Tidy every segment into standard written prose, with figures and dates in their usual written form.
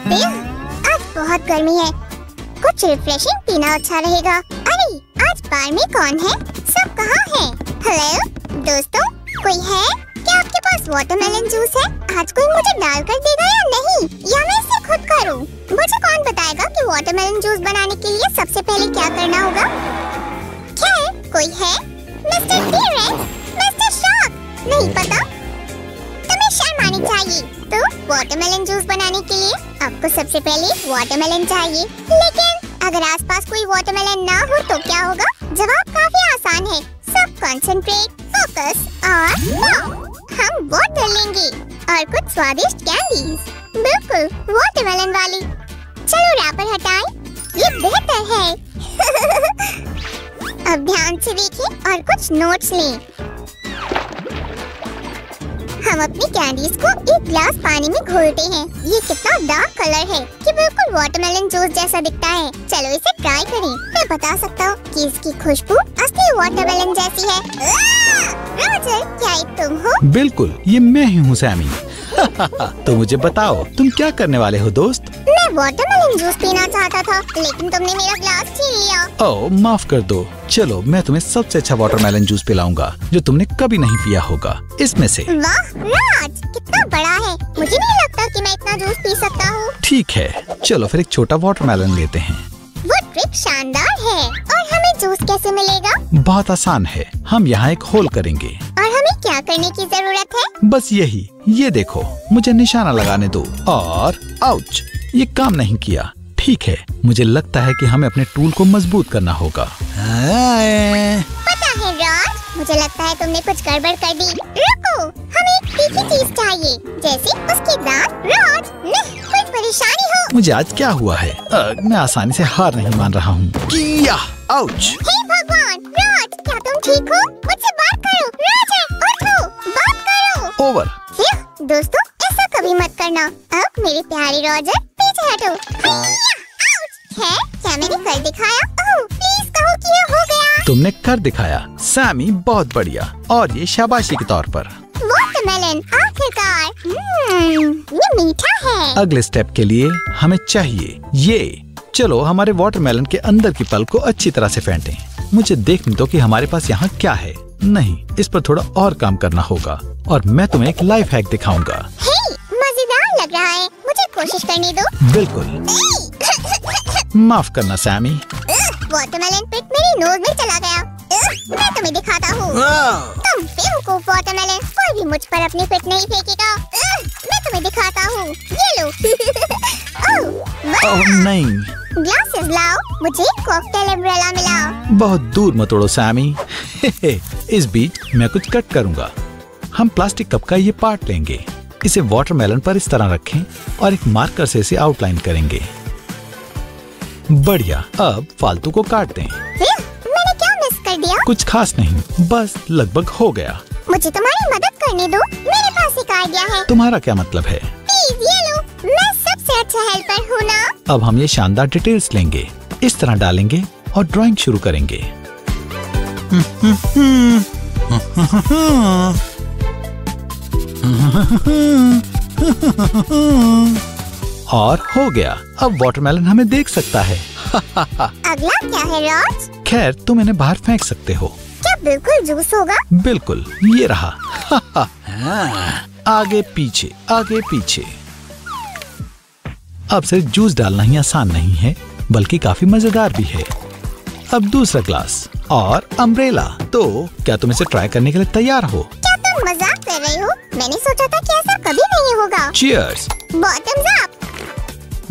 आज बहुत गर्मी है, कुछ रिफ्रेशिंग पीना अच्छा रहेगा। अरे आज बार में कौन है? सब कहाँ है? हेलो दोस्तों, कोई है क्या? आपके पास वाटरमेलन जूस है? आज कोई मुझे डाल कर देगा या नहीं, या मैं इसे खुद करूँ? मुझे कौन बताएगा कि वाटरमेलन जूस बनाने के लिए सबसे पहले क्या करना होगा? क्या कोई है? मिस्टर टी-रेक्स, मिस्टर शार्क, नहीं पता? तुम्हें शर्म आनी चाहिए। तो वाटरमेलन जूस बनाने के लिए आपको सबसे पहले वाटरमेलन चाहिए, लेकिन अगर आसपास कोई वाटरमेलन ना हो तो क्या होगा? जवाब काफी आसान है। सब कंसंट्रेट, फोकस और हम वाटर लेंगे और कुछ स्वादिष्ट कैंडीज, बिल्कुल वाटरमेलन वाली। चलो रैपर हटाएं, ये बेहतर है। अब ध्यान से देखें और कुछ नोट्स लें। हम अपनी कैंडीज को एक ग्लास पानी में घोलते हैं। ये कितना डार्क कलर है कि बिल्कुल वाटरमेलन जूस जैसा दिखता है। चलो इसे ट्राई करें। मैं बता सकता हूँ कि इसकी खुशबू असली वाटरमेलन जैसी है। रॉजर, क्या ये तुम हो? बिल्कुल, ये मैं ही हूँ सैमी। तो मुझे बताओ, तुम क्या करने वाले हो दोस्त? मैं वाटरमेलन जूस पीना चाहता था, लेकिन तुमने मेरा ग्लास छीन लिया। ओह, माफ कर दो। चलो मैं तुम्हें सबसे अच्छा वाटरमेलन जूस पिलाऊंगा जो तुमने कभी नहीं पिया होगा। इसमें से। वाह राज, कितना बड़ा है। मुझे नहीं लगता कि मैं इतना जूस पी सकता हूँ। ठीक है, चलो फिर एक छोटा वाटरमेलन लेते हैं। वो ट्रिक शानदार है। और हमें जूस कैसे मिलेगा? बहुत आसान है, हम यहाँ एक होल करेंगे। और हमें क्या करने की जरूरत है? बस यही, ये देखो, मुझे निशाना लगाने दो। और आउच, ये काम नहीं किया। ठीक है, मुझे लगता है कि हमें अपने टूल को मजबूत करना होगा। पता है राज, मुझे लगता है तुमने कुछ गड़बड़ कर दी। रुको, हमें एक तीखी चीज चाहिए, जैसे उसके दांत। राज, नहीं, कोई परेशानी हो? मुझे आज क्या हुआ है? मैं आसानी से हार नहीं मान रहा हूँ। आउच! हे भगवान, राज, क्या तुम ठीक हो? मुझसे बात करो। राज, उठो, बात करो। ओवर। दोस्तों, ऐसा कभी मत करना। अब मेरे प्यारे रॉजर, पीछे हटो। है क्या मैंने कर दिखाया? ओह, प्लीज कहो कि ये हो गया। तुमने कर दिखाया सैमी, बहुत बढ़िया। और ये शाबाशी के तौर पर। वाटरमेलन, आखिरकार। ये मीठा है। अगले स्टेप के लिए हमें चाहिए ये। चलो हमारे वाटरमेलन के अंदर की पल्प को अच्छी तरह से फेंटें। मुझे देखने दो कि हमारे पास यहाँ क्या है। नहीं, इस पर थोड़ा और काम करना होगा और मैं तुम्हें एक लाइफ हैक दिखाऊंगा। मजेदार लग रहा है, मुझे कोशिश करने दो। बिल्कुल। माफ करना सैमी। वाटरमेलन पिट मेरी नोज में चला गया। मैं तुम्हें दिखाता हूँ। तुम बेवकूफ वाटरमेलन, कोई भी मुझ पर अपनी पिट नहीं फेंकेगा। मैं तुम्हें दिखाता हूँ, ये लो। ओह नहीं। ग्लासेस लाओ, मुझे कॉकटेल अम्ब्रेला मिलाओ। बहुत दूर मत उड़ो सैमी। इस बीच मैं कुछ कट करूँगा। हम प्लास्टिक कप का ये पार्ट लेंगे, इसे वाटरमेलन पर इस तरह रखें और एक मार्कर से इसे आउटलाइन करेंगे। बढ़िया, अब फालतू को काट दें। मैंने क्या मिस कर दिया? कुछ खास नहीं, बस लगभग हो गया। मुझे तुम्हारी मदद करने दो, मेरे पास एक आइडिया है। तुम्हारा क्या मतलब है? प्लीज ये लो, मैं सबसे अच्छा हेल्पर हूँ ना। अब हम ये शानदार डिटेल्स लेंगे, इस तरह डालेंगे और ड्राइंग शुरू करेंगे। और हो गया, अब वाटरमेलन हमें देख सकता है। अगला क्या है राज? खैर, तुम इन्हें बाहर फेंक सकते हो। क्या बिल्कुल जूस होगा? बिल्कुल, ये रहा। आगे पीछे, आगे पीछे। अब सिर्फ जूस डालना ही आसान नहीं है, बल्कि काफी मजेदार भी है। अब दूसरा ग्लास और अम्ब्रेला। तो क्या तुम इसे ट्राई करने के लिए तैयार हो? क्या तुम मजाक कर रहे हो? मैंने सोचा था कि ऐसा कभी नहीं होगा। चीयर्स। Bottoms up.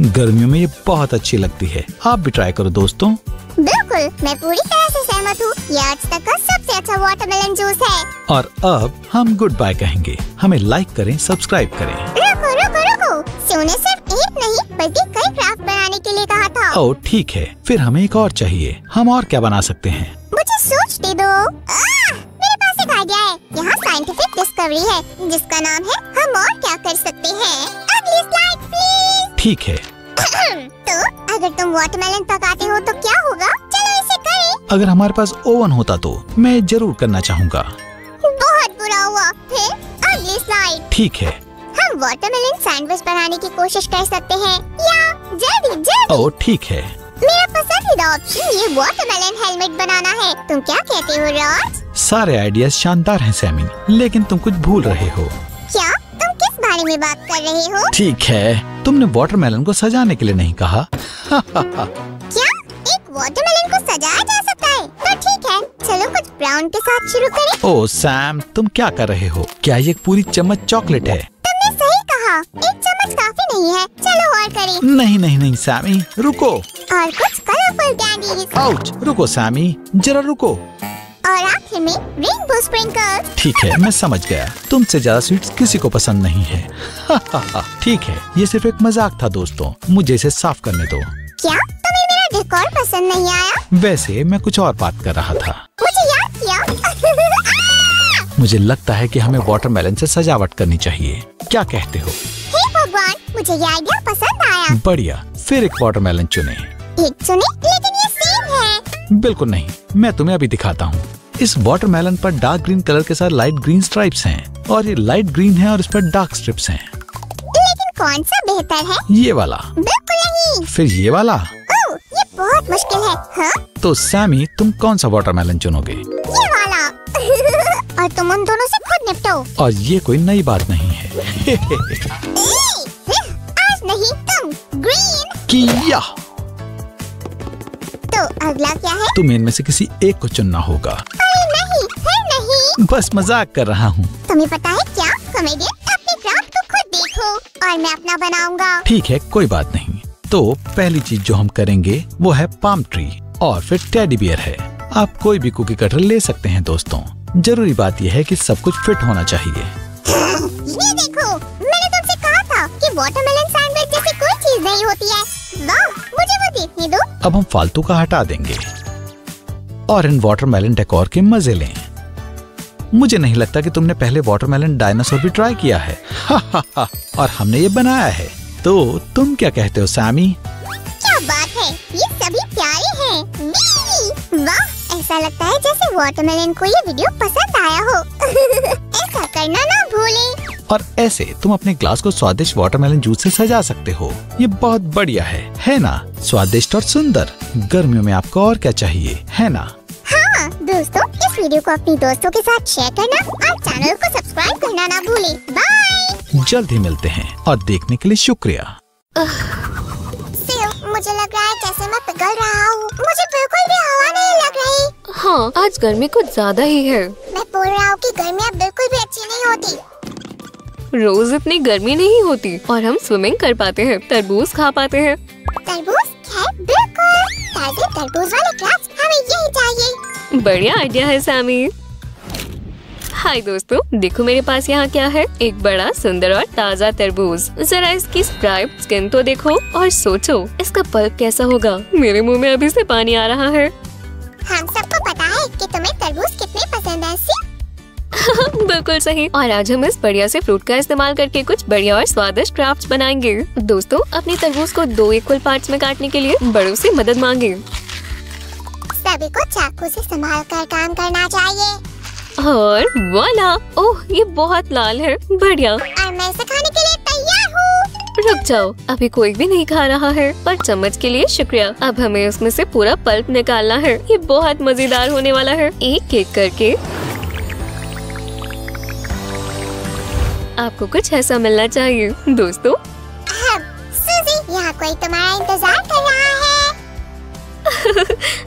गर्मियों में ये बहुत अच्छी लगती है, आप भी ट्राई करो दोस्तों। बिल्कुल, मैं पूरी तरह से सहमत हूँ। ये आज तक का सबसे अच्छा वाटरमेलन जूस है। और अब हम गुड बाय कहेंगे। हमें लाइक करें, सब्सक्राइब करें। रुको रुको रुको, शिव ने सिर्फ एक नहीं बल्कि कई क्राफ्ट बनाने के लिए कहा था। ओह ठीक है, फिर हमें एक और चाहिए। हम और क्या बना सकते हैं? मुझे सोचने दो। मेरे पास एक आइडिया है। यहाँ साइंटिफिक डिस्कवरी है जिसका नाम है हम और क्या कर सकते हैं। अगली स्लाइड प्लीज। ठीक है। तो अगर तुम वाटरमेलन पकाते हो तो क्या होगा? चलो इसे करें। अगर हमारे पास ओवन होता तो मैं जरूर करना चाहूँगा। बहुत बुरा हुआ। फिर अगली स्लाइड। ठीक है। हम वाटरमेलन सैंडविच बनाने की कोशिश कर सकते हैं। या जल्दी जल्दी। ओह ठीक है। मेरा पसंदीदा ऑप्शन ये वाटरमेलन हेलमेट बनाना है। तुम क्या कहते हो रॉज? सारे आइडियाज शानदार हैं सैमी, लेकिन तुम कुछ भूल रहे हो। क्या? तुम किस बारे में बात कर रहे हो? ठीक है, तुमने वाटरमेलन को सजाने के लिए नहीं कहा। क्या एक वाटरमेलन को सजाया जा सकता है? तो ठीक है, चलो कुछ ब्राउन के साथ शुरू करें। ओह सैम, तुम क्या कर रहे हो? क्या ये एक पूरी चम्मच चॉकलेट है? तुमने सही कहा, एक चम्मच काफी नहीं है। चलो और करें। नहीं नहीं नहीं सैमी, रुको। और कुछ कलरफुल कैंडीज। आउच, रुको सैमी, जरा रुको। और आखिर में रेनबो स्प्रिंकल्स। ठीक है, मैं समझ गया। तुमसे ज्यादा स्वीट्स किसी को पसंद नहीं है। ठीक है, ये सिर्फ एक मजाक था दोस्तों, मुझे इसे साफ करने दो। क्या तुम्हें मेरा डेकोर पसंद नहीं आया? वैसे मैं कुछ और बात कर रहा था। मुझे याद किया। मुझे लगता है कि हमें वाटरमेलन से सजावट करनी चाहिए। क्या कहते हो? हे भगवान, मुझे ये आइडिया पसंद आया। बढ़िया, फिर एक वाटरमेलन चुने। एक चुने, लेकिन ये सेम है। बिल्कुल नहीं, मैं तुम्हें अभी दिखाता हूँ। इस वाटरमेलन पर डार्क ग्रीन कलर के साथ लाइट ग्रीन स्ट्राइप्स हैं, और ये लाइट ग्रीन है और इस पर डार्क स्ट्रिप्स हैं। लेकिन कौन सा बेहतर है? ये वाला। बिल्कुल नहीं। फिर ये वाला। ओह, ये बहुत मुश्किल है। हाँ? तो सैमी, तुम कौन सा वाटरमेलन चुनोगे? ये वाला। और तुम उन दोनों से खुद निपटो। और ये कोई नई बात नहीं है। आज नहीं, तुम ग्रीन किया। तो अगला क्या है? तुम्हें इनमें से किसी एक को चुनना होगा। अरे नहीं, फिर नहीं। बस मजाक कर रहा हूँ। तुम्हें पता है क्या, कॉमेडियन अपने क्राफ्ट को खुद देखो और मैं अपना बनाऊंगा। ठीक है, कोई बात नहीं। तो पहली चीज जो हम करेंगे वो है पाम ट्री, और फिर टेडी बियर है। आप कोई भी कुकी कटर ले सकते हैं दोस्तों। जरूरी बात यह है कि सब कुछ फिट होना चाहिए। ये देखो, मैंने तुमसे कहा था कि वाटरमेलन सैंडविच जैसी कोई चीज नहीं होती है। वाह, मुझे वो देखने दो। अब हम फालतू का हटा देंगे और इन वाटरमेलन डेकोर के मजे लें। मुझे नहीं लगता कि तुमने पहले वाटरमेलन डायनासोर भी ट्राई किया है। और हमने ये बनाया है। तो तुम क्या कहते हो सैमी? क्या बात है, ये सभी प्यारे हैं। वाह, ऐसा लगता है जैसे वाटरमेलन को ये वीडियो पसंद आया हो। ऐसा करना ना भूलें। और ऐसे तुम अपने ग्लास को स्वादिष्ट वाटरमेलन जूस से सजा सकते हो। ये बहुत बढ़िया है ना? स्वादिष्ट और सुंदर। गर्मियों में आपको और क्या चाहिए, है ना? हाँ दोस्तों, इस वीडियो को अपने दोस्तों के साथ शेयर करना और चैनल को सब्सक्राइब करना ना भूलें। बाय। जल्द ही मिलते हैं और देखने के लिए शुक्रिया। मुझे लग रहा है जैसे मैं पिघल रहा हूँ। मुझे बिल्कुल भी हवा नहीं लग रही। हाँ, आज गर्मी कुछ ज्यादा ही है। मैं बोल रहा हूँ कि गर्मियाँ बिल्कुल भी अच्छी नहीं होती। रोज इतनी गर्मी नहीं होती और हम स्विमिंग कर पाते हैं, तरबूज खा पाते हैं। तरबूज? बिल्कुल, ताजे तरबूज वाले क्रैक्स हमें यही चाहिए। बढ़िया आइडिया है सैमी। हाय दोस्तों, देखो मेरे पास यहाँ क्या है, एक बड़ा सुंदर और ताज़ा तरबूज। जरा इसकी स्प्राइट स्किन तो देखो और सोचो इसका पल्प कैसा होगा। मेरे मुंह में अभी से पानी आ रहा है। हम सबको पता है कि तुम्हें तरबूज कितने पसंद है। बिल्कुल सही। और आज हम इस बढ़िया से फ्रूट का इस्तेमाल करके कुछ बढ़िया और स्वादिष्ट क्राफ्ट्स बनाएंगे। दोस्तों, अपने तरबूज को 2 इक्वल पार्ट्स में काटने के लिए बड़ों से मदद मांगे। सभी को चाकू से संभाल कर काम करना चाहिए। और वाला, ओह ये बहुत लाल है। बढ़िया। और मैं इसे खाने के लिए तैयार हूँ। रुक जाओ, अभी कोई भी नहीं खा रहा है। पर चम्मच के लिए शुक्रिया। अब हमें उसमें से पूरा पल्प निकालना है। ये बहुत मजेदार होने वाला है। एक एक करके आपको कुछ ऐसा मिलना चाहिए दोस्तों। सूजी, यहाँ कोई तुम्हारा इंतजार कर रहा है।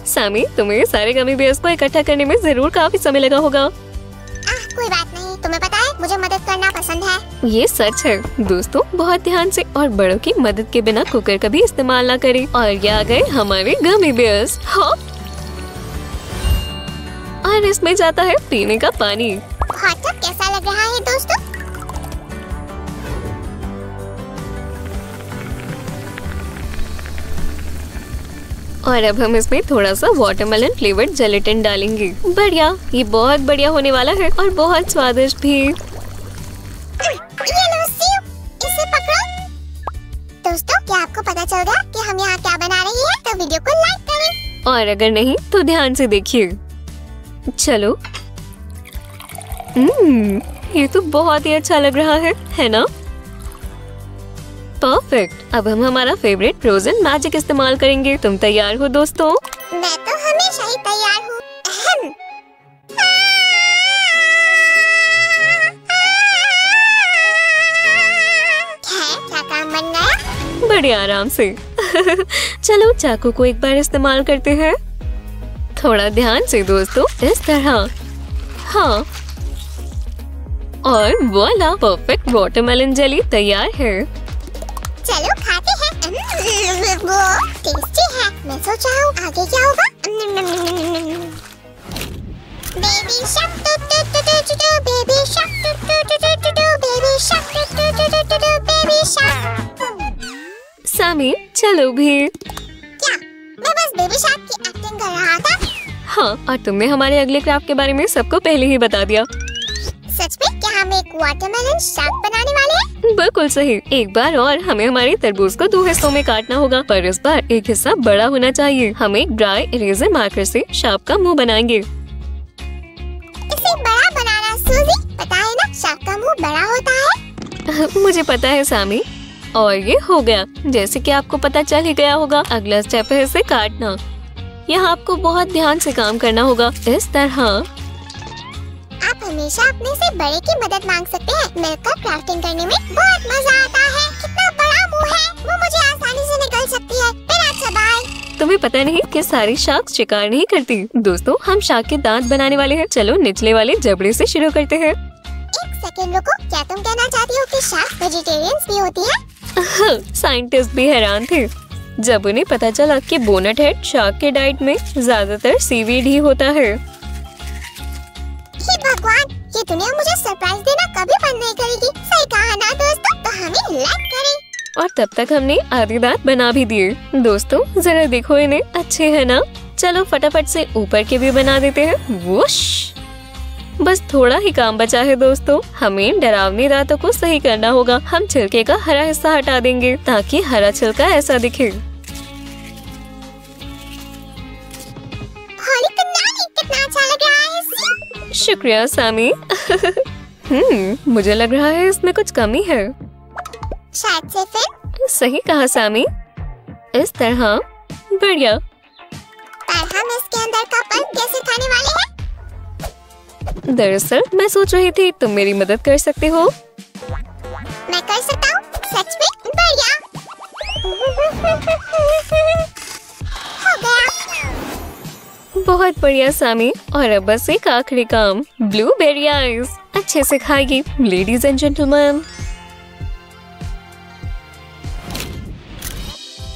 सामी, तुम्हें सारे गमी बेयर्स को इकट्ठा करने में जरूर काफी समय लगा होगा। कोई बात नहीं, तुम्हें पता है मुझे मदद करना पसंद है। ये सच है दोस्तों, बहुत ध्यान से। और बड़ों की मदद के बिना कुकर कभी इस्तेमाल ना करें। और ये आ गए हमारे गमी बेयर्स। हाँ, और इसमें जाता है पीने का पानी। हॉट टब कैसा लग रहा है दोस्तों? और अब हम इसमें थोड़ा सा वाटरमेलन फ्लेवर्ड जेलेटिन डालेंगे। बढ़िया, ये बहुत बढ़िया होने वाला है और बहुत स्वादिष्ट भी। ये लो सीव, इसे पकड़ो। दोस्तों, क्या आपको पता चल गया कि हम यहाँ क्या बना रही हैं? तो वीडियो को लाइक करें। और अगर नहीं तो ध्यान से देखिए। चलो। ये तो बहुत ही अच्छा लग रहा है ना? परफेक्ट। अब हम हमारा फेवरेट फ्रोजन मैजिक इस्तेमाल करेंगे। तुम तैयार हो दोस्तों? मैं तो हमेशा ही तैयार हूँ। क्या काम बन गया? बड़े आराम से। चलो चाकू को एक बार इस्तेमाल करते हैं। थोड़ा ध्यान से दोस्तों, इस तरह। हाँ, और वॉला, परफेक्ट वाटरमेलन जेली तैयार है। चलो खाते हैं। वो टेस्टी है। मैं सोच रहा हूँ आगे क्या होगा। Baby shark doo doo doo doo doo, baby shark doo doo doo doo doo, baby shark doo doo doo doo doo, baby shark. सामी चलो भी। क्या? मैं बस बेबी शार्क की एक्टिंग कर रहा था। हाँ, और तुमने हमारे अगले क्राफ्ट के बारे में सबको पहले ही बता दिया। सच में? क्या हम एक वाटरमेलन शार्क बनाने वाले हैं? बिल्कुल सही। एक बार और हमें हमारे तरबूज को 2 हिस्सों में काटना होगा, पर इस बार एक हिस्सा बड़ा होना चाहिए। हम एक ड्राई इरेजर मार्कर से शार्क का मुंह बनाएंगे। इसे बड़ा बनाना सूजी, पता है ना शार्क का मुंह बड़ा होता है। मुझे पता है सामी। और ये हो गया। जैसे कि आपको पता चल ही गया होगा, अगला स्टेप है इसे काटना। यहाँ आपको बहुत ध्यान से काम करना होगा, इस तरह। आप हमेशा अपने से बड़े की मदद मांग सकते हैं। मिलकर क्राफ्टिंग करने में बहुत मजा आता है। कितना बड़ा मुंह है, वो मुझे आसानी से निकल सकती है। फिर अच्छा बाय। तुम्हें पता नहीं कि सारी शार्क शिकार नहीं करती। दोस्तों, हम शार्क के दांत बनाने वाले हैं। चलो निचले वाले जबड़े से शुरू करते हैं। एक सेकंड रुको, क्या तुम कहना चाहती हो कि शार्क वेजिटेरियंस भी होती है? साइंटिस्ट भी हैरान थे जब उन्हें पता चला कि बोनट हेड शार्क के डाइट में ज्यादातर सीवीड ही होता है। हे भगवान, ये दुनिया मुझे सरप्राइज देना कभी बंद नहीं करेगी। सही कहा ना दोस्तों, तो हमें लाइक करें। और तब तक हमने आधे दांत बना भी दिए। दोस्तों जरा देखो इन्हें, अच्छे है ना? चलो फटाफट से ऊपर के भी बना देते हैं। वुश! बस थोड़ा ही काम बचा है दोस्तों। हमें डरावनी दांतों को सही करना होगा। हम छिलके का हरा हिस्सा हटा देंगे ताकि हरा छिलका ऐसा दिखे। कितना अच्छा लग रहा है। शुक्रिया सामी। मुझे लग रहा है इसमें कुछ कमी है। शायद से फिर। सही कहा सामी, इस तरह। बढ़िया। पर हम इसके अंदर का पल्प कैसे खाने वाले हैं? दरअसल मैं सोच रही थी तुम मेरी मदद कर सकते हो। मैं कर सकता हूँ? सच में? बढ़िया। हो गया। बहुत बढ़िया सामी। और अब बस एक आखिरी काम, ब्लूबेरी आइस। अच्छे से खाएगी लेडीज एंड जेंटलमैन।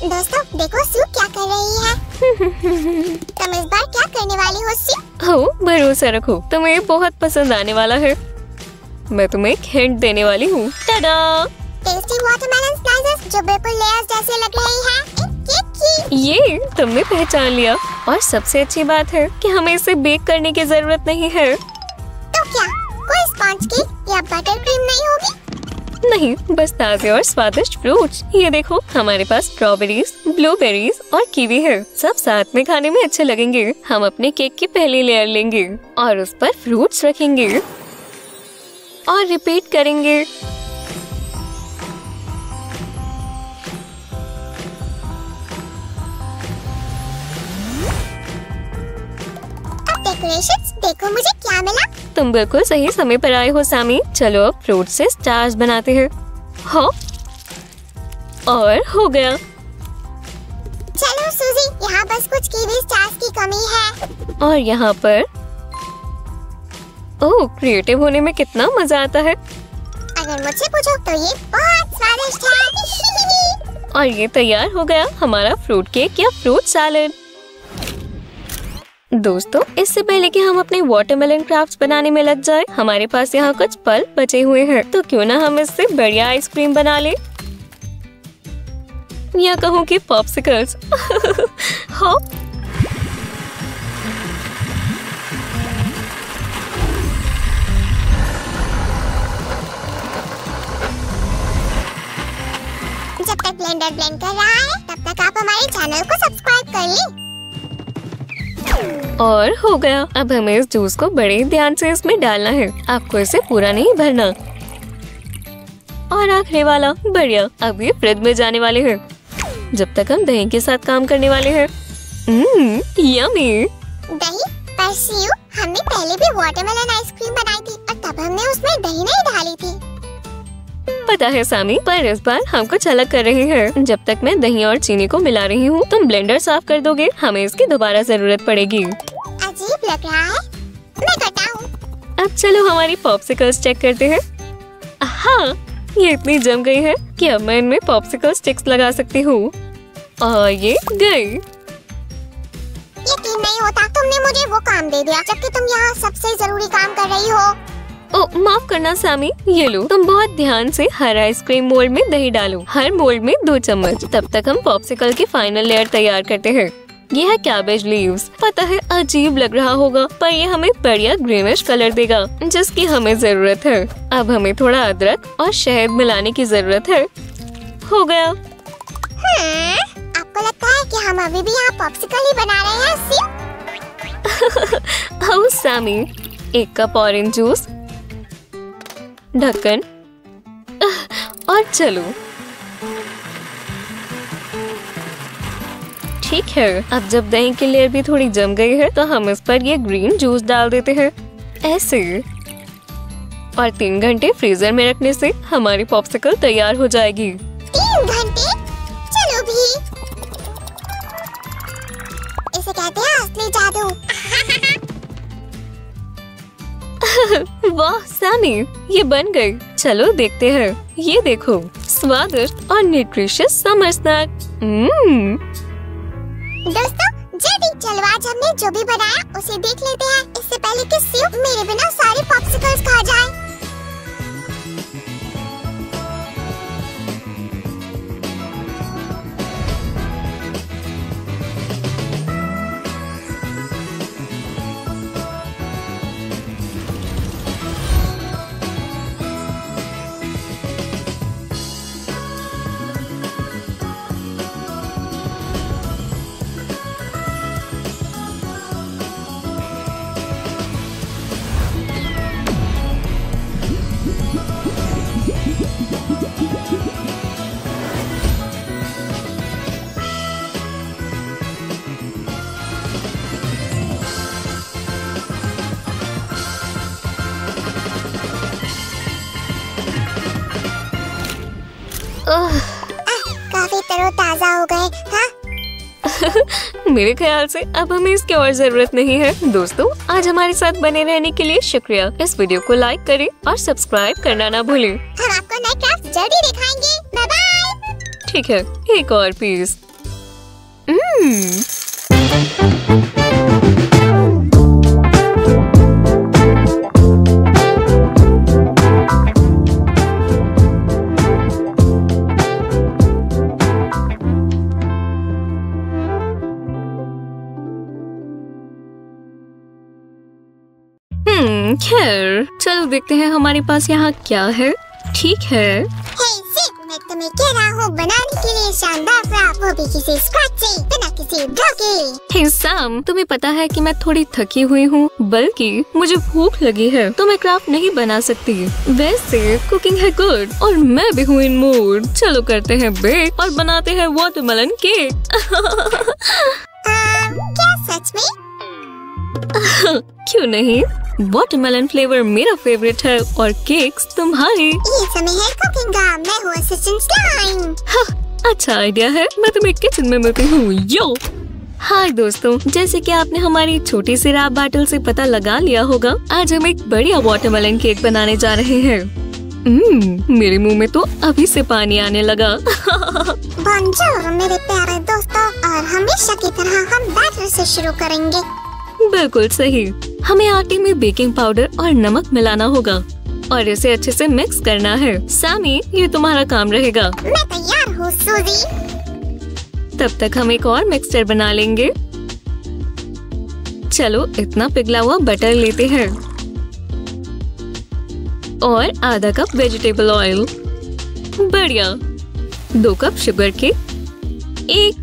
दोस्तों देखो सू क्या कर रही है। तुम इस बार क्या करने वाली हो सू? हो, भरोसा रखो, तुम्हें बहुत पसंद आने वाला है। मैं तुम्हें एक हिंट देने वाली हूँ। टाडा! टेस्टी वाटरमेलन स्लाइसेस जो बिल्कुल लेयर्स जैसे लग रही है। एक केक की। ये तुमने पहचान लिया। और सबसे अच्छी बात है कि हमें इसे बेक करने की जरूरत नहीं है। तो क्या कोई स्पॉन्ज केक या बटर क्रीम नहीं होगी? नहीं, बस ताजे और स्वादिष्ट फ्रूट्स। ये देखो, हमारे पास स्ट्रॉबेरीज, ब्लूबेरीज और कीवी है। सब साथ में खाने में अच्छे लगेंगे। हम अपने केक की पहली लेयर लेंगे और उस पर फ्रूट्स रखेंगे और रिपीट करेंगे। डेकोरेशंस देखो मुझे क्या मिला। तुम बिल्कुल सही समय पर आए हो सामी। चलो अब फ्रूट से स्टार्स बनाते हैं। हाँ, और हो गया। चलो सूजी, यहाँ बस कुछ कीवी स्टार्स की कमी है। और यहाँ पर ओह, क्रिएटिव होने में कितना मजा आता है। अगर मुझसे पूछो तो ये बहुत स्वादिष्ट है। और ये तैयार हो गया हमारा फ्रूट केक या फ्रूट सैलेड। दोस्तों, इससे पहले कि हम अपने वाटरमेलन क्राफ्ट्स बनाने में लग जाए, हमारे पास यहाँ कुछ पल्प बचे हुए हैं। तो क्यों ना हम इससे बढ़िया आइसक्रीम बना ले, या कहूँ कि पॉप्सिकल्स। हाँ, जब तक ब्लेंडर ब्लेंड कर रहा है, तब तक आप हमारे चैनल को सब्सक्राइब कर लें। और हो गया। अब हमें इस जूस को बड़े ध्यान से इसमें डालना है। आपको इसे पूरा नहीं भरना। और आखिरी वाला। बढ़िया, अब ये फ्रिज में जाने वाले हैं जब तक हम दही के साथ काम करने वाले हैं। यम्मी। दही? पर सीयू, हमने पहले भी वाटरमेलन आइसक्रीम बनाई थी और तब हमने उसमें दही नहीं डाली थी। पता है सामी, पर इस बार हम कुछ अलग कर रहे हैं। जब तक मैं दही और चीनी को मिला रही हूँ, तुम ब्लेंडर साफ कर दोगे। हमें इसकी दोबारा जरूरत पड़ेगी। अजीब लग रहा है, मैं करता हूँ। अब चलो हमारी पॉप्सिकल्स चेक करते हैं। हाँ, ये इतनी जम गई है कि अब मैं इनमें पॉप्सिकल स्टिक्स लगा सकती हूँ। और ये गई। यकीन नहीं होता, तुमने मुझे वो काम दे दिया जबकि तुम यहाँ सबसे जरूरी काम कर रही हो। ओ, माफ करना सामी, ये लो। तुम बहुत ध्यान से हर आइसक्रीम मोल्ड में दही डालो। हर मोल्ड में 2 चम्मच। तब तक हम पॉप्सिकल की फाइनल लेयर तैयार करते हैं। ये है कैबेज लीव्स। पता है अजीब लग रहा होगा, पर ये हमें बढ़िया ग्रीनिश कलर देगा जिसकी हमें जरूरत है। अब हमें थोड़ा अदरक और शहद मिलाने की जरूरत है। हो गया। आपको लगता है कि हम अभी भी यहाँ पॉप्सिकल ही बना रहे हैं सिर्फ? ओ सामी, 1 कप ऑरेंज जूस, ढक्कन और चलो। ठीक है, अब जब दही की लेयर भी थोड़ी जम गई है तो हम इस पर ये ग्रीन जूस डाल देते हैं ऐसे। और 3 घंटे फ्रीजर में रखने से हमारी पॉप्सिकल तैयार हो जाएगी। 3 घंटे? चलो भी। इसे कहते हैं असली जादू। वाह सामी, ये बन गई। चलो देखते हैं। ये देखो, स्वादिष्ट और न्यूट्रिशियस समर स्नैक। दोस्तों, जल्दी चलो, आज हमने जो भी बनाया उसे देख लेते हैं, इससे पहले कि सीयू मेरे बिना सारे पॉप्सिकल्स खा जाए। काफी तरोताजा हो गए। हाँ? मेरे ख्याल से अब हमें इसकी और जरूरत नहीं है। दोस्तों, आज हमारे साथ बने रहने के लिए शुक्रिया। इस वीडियो को लाइक करें और सब्सक्राइब करना ना भूलें। हम आपको नए क्राफ्ट जल्दी दिखाएंगे। Bye bye. ठीक है, एक और पीस। खैर, चलो देखते हैं हमारे पास यहाँ क्या है। ठीक है। हे सिड, मैं तुम्हें कह रहा हूँ बनाने के लिए शानदार फ्रॉक, वो भी किसी स्क्रैच से, बिना किसी ड्रॉ के। हे सैम, तुम्हें पता है कि मैं थोड़ी थकी हुई हूँ, बल्कि मुझे भूख लगी है, तो मैं क्राफ्ट नहीं बना सकती। वैसे कुकिंग है गुड और मैं भी हूँ इन मूड। चलो करते हैं बेक और बनाते हैं वाटरमेलन केक। क्या सच में? क्यों नहीं, वाटरमेलन फ्लेवर मेरा फेवरेट है और केक्स तुम्हारे। ये समय है कुकिंग का, मैं हूँ असिस्टेंट स्लाइम। अच्छा आइडिया है, मैं तुम्हें किचन में मिलती हूँ। यो हाय दोस्तों, जैसे कि आपने हमारी छोटी सी रैप बैटल से पता लगा लिया होगा, आज हम एक बढ़िया वाटरमेलन केक बनाने जा रहे हैं। मेरे मुंह में तो अभी से पानी आने लगा। बोंजोर मेरे प्यारे दोस्तों, और हमेशा की तरह हम बैटर से शुरू करेंगे। बिल्कुल सही। हमें आटे में बेकिंग पाउडर और नमक मिलाना होगा और इसे अच्छे से मिक्स करना है। सैमी, ये तुम्हारा काम रहेगा। मैं तैयार हूँ सूजी। तब तक हम एक और मिक्सचर बना लेंगे। चलो इतना पिघला हुआ बटर लेते हैं और आधा कप वेजिटेबल ऑयल। बढ़िया। 2 कप शुगर के 1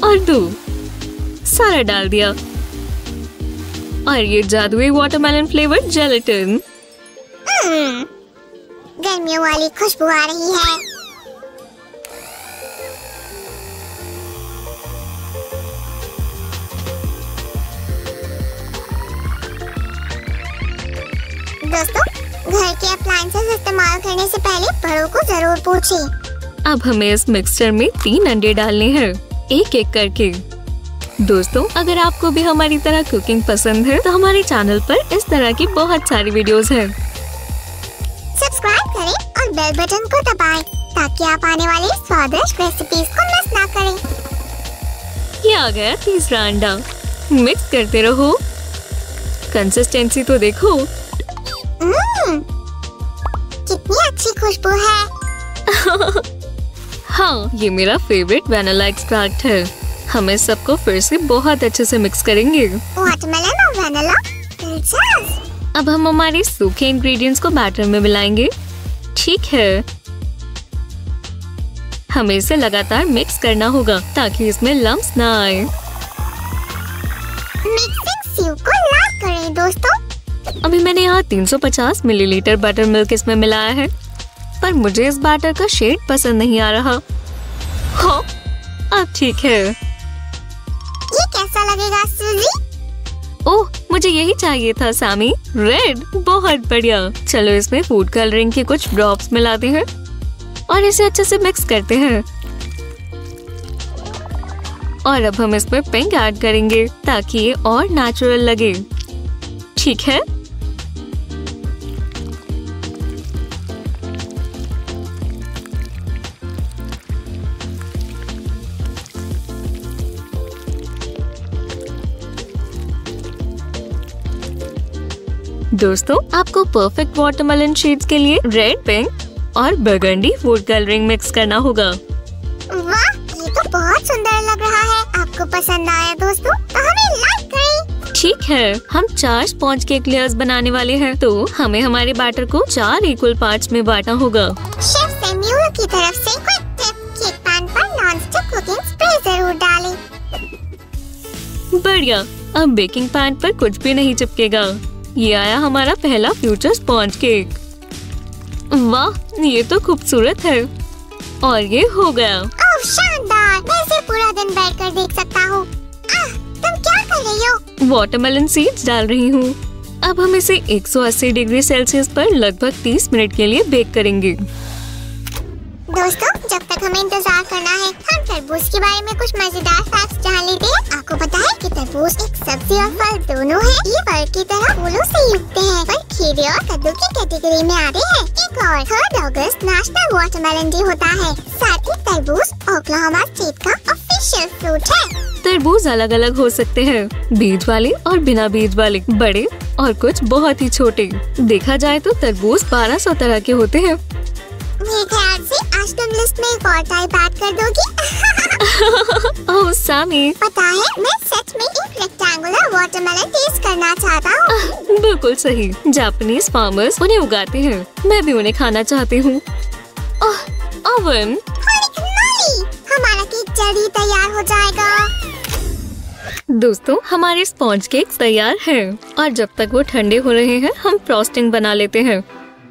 और 2 सारा डाल दिया। और ये जादुई वाटरमेलन फ्लेवर जेलेटिन। गर्मियों वाली खुशबू आ रही है। दोस्तों, घर के अप्लायंसेस इस्तेमाल करने से पहले बड़ों को जरूर पूछें। अब हमें इस मिक्सचर में 3 अंडे डालने हैं, एक एक करके। दोस्तों, अगर आपको भी हमारी तरह कुकिंग पसंद है तो हमारे चैनल पर इस तरह की बहुत सारी वीडियोस हैं। सब्सक्राइब करें और बेल बटन को दबाएं ताकि आप आने वाली स्वादिष्ट रेसिपीज को मिस ना करें। ये आ गया तीसरा अंडा। मिक्स करते रहो। कंसिस्टेंसी तो देखो। कितनी अच्छी खुशबू है। हाँ, ये मेरा फेवरेट वैनिला एक्सट्रैक्ट है। हम इस सबको फिर से बहुत अच्छे से मिक्स करेंगे। वाटरमेलन और वैनिला, दिलचस्प। अब हम हमारे सूखे इंग्रेडिएंट्स को बैटर में मिलाएंगे। ठीक है, हमें इसे लगातार मिक्स करना होगा ताकि इसमें लम्प्स ना आए। मिक्सिंग सीव को लाइक करें दोस्तों। अभी मैंने यहाँ 350 मिलीलीटर बटर मिल्क इसमें मिलाया है, पर मुझे इस बैटर का शेड पसंद नहीं आ रहा। हाँ, अब ठीक है। ये कैसा लगेगा सूजी? ओह, मुझे यही चाहिए था सैमी। रेड, बहुत बढ़िया। चलो इसमें फूड कलरिंग के कुछ ड्रॉप्स मिलाते हैं और इसे अच्छे से मिक्स करते हैं। और अब हम इसमें पिंक ऐड करेंगे ताकि ये और नेचुरल लगे। ठीक है, दोस्तों, आपको परफेक्ट वाटरमेलन शेड्स के लिए रेड, पिंक और बर्गंडी फूड कलरिंग मिक्स करना होगा। वाह, ये तो बहुत सुंदर लग रहा है। आपको पसंद आया दोस्तों तो हमें लाइक करें। ठीक है, हम 4 स्पॉन्ज केक लेयर्स बनाने वाले हैं, तो हमें हमारे बैटर को 4 इक्वल पार्ट्स में बांटना होगा। शेफ सैमुअल की तरफ से क्विक टिप, केक पैन पर नॉन-स्टिक कुकिंग स्प्रे जरूर डालें। बढ़िया, अब बेकिंग पैन पर कुछ भी नहीं चिपकेगा। ये आया हमारा पहला फ्यूचर स्पॉन्ज केक। वाह, ये तो खूबसूरत है। और ये हो गया। ओह शानदार, मैं इसे पूरा दिन बैठकर देख सकता हूँ। तुम क्या कर रही हो? वाटरमेलन सीड्स डाल रही हूँ। अब हम इसे 180 डिग्री सेल्सियस पर लगभग 30 मिनट के लिए बेक करेंगे। दोस्तों, जब तक हमें इंतजार करना है, हम तरबूज के बारे में कुछ मजेदार फैक्ट्स जान लेते हैं। आपको पता है कि तरबूज एक सब्जी और फल दोनों है। ये फल की तरह फूलों से युक्त है, पर खीरे और कद्दू की कैटेगरी में आते हैं। एक और 3 अगस्त नेशनल वाटरमेलन डे होता है। साथ ही तरबूज ओक्लाहोमा स्टेट का ऑफिशियल फ्रूट है। तरबूज अलग अलग हो सकते हैं, बीज वाले और बिना बीज वाले, बड़े और कुछ बहुत ही छोटे। देखा जाए तो तरबूज 1200 तरह के होते हैं। मेरे ख्याल से आज तुम लिस्ट में एक और टाइप ऐड कर दोगी। ओह सैमी, पता है, मैं सच में एक रेक्टेंगुलर वाटरमेलन टेस्ट करना चाहता हूँ। बिल्कुल सही। जापानीज फार्मर्स उन्हें उगाते हैं, मैं भी उन्हें खाना चाहती हूँ। ओवन, हमारा केक जल्द ही तैयार हो जाएगा। दोस्तों, हमारे स्पॉन्ज केक्स तैयार हैं और जब तक वो ठंडे हो रहे हैं हम फ्रॉस्टिंग बना लेते हैं।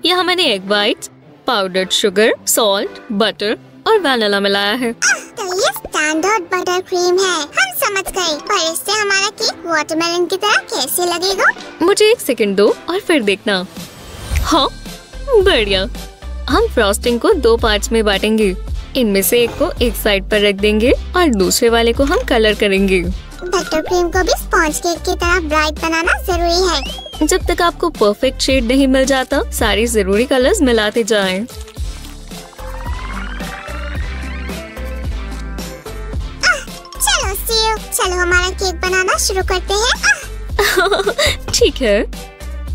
यहाँ मैंने egg whites, powdered sugar, salt, butter और वैनिला मिलाया है। तो ये स्टैंडर्ड बटर क्रीम है। हम समझ गए, पर इससे हमारा केक वाटरमेलन की तरह कैसे लगेगा? मुझे 1 सेकंड दो और फिर देखना। हाँ, बढ़िया। हम फ्रॉस्टिंग को 2 पार्ट्स में बांटेंगे। इनमें से एक को एक साइड पर रख देंगे और दूसरे वाले को हम कलर करेंगे। बटर क्रीम को भी स्पॉन्ज केक की तरह ब्राइट बनाना जरूरी है। जब तक आपको परफेक्ट शेड नहीं मिल जाता, सारी जरूरी कलर्स मिलाते जाएं। चलो सीव, चलो हमारा केक बनाना शुरू करते हैं। ठीक है।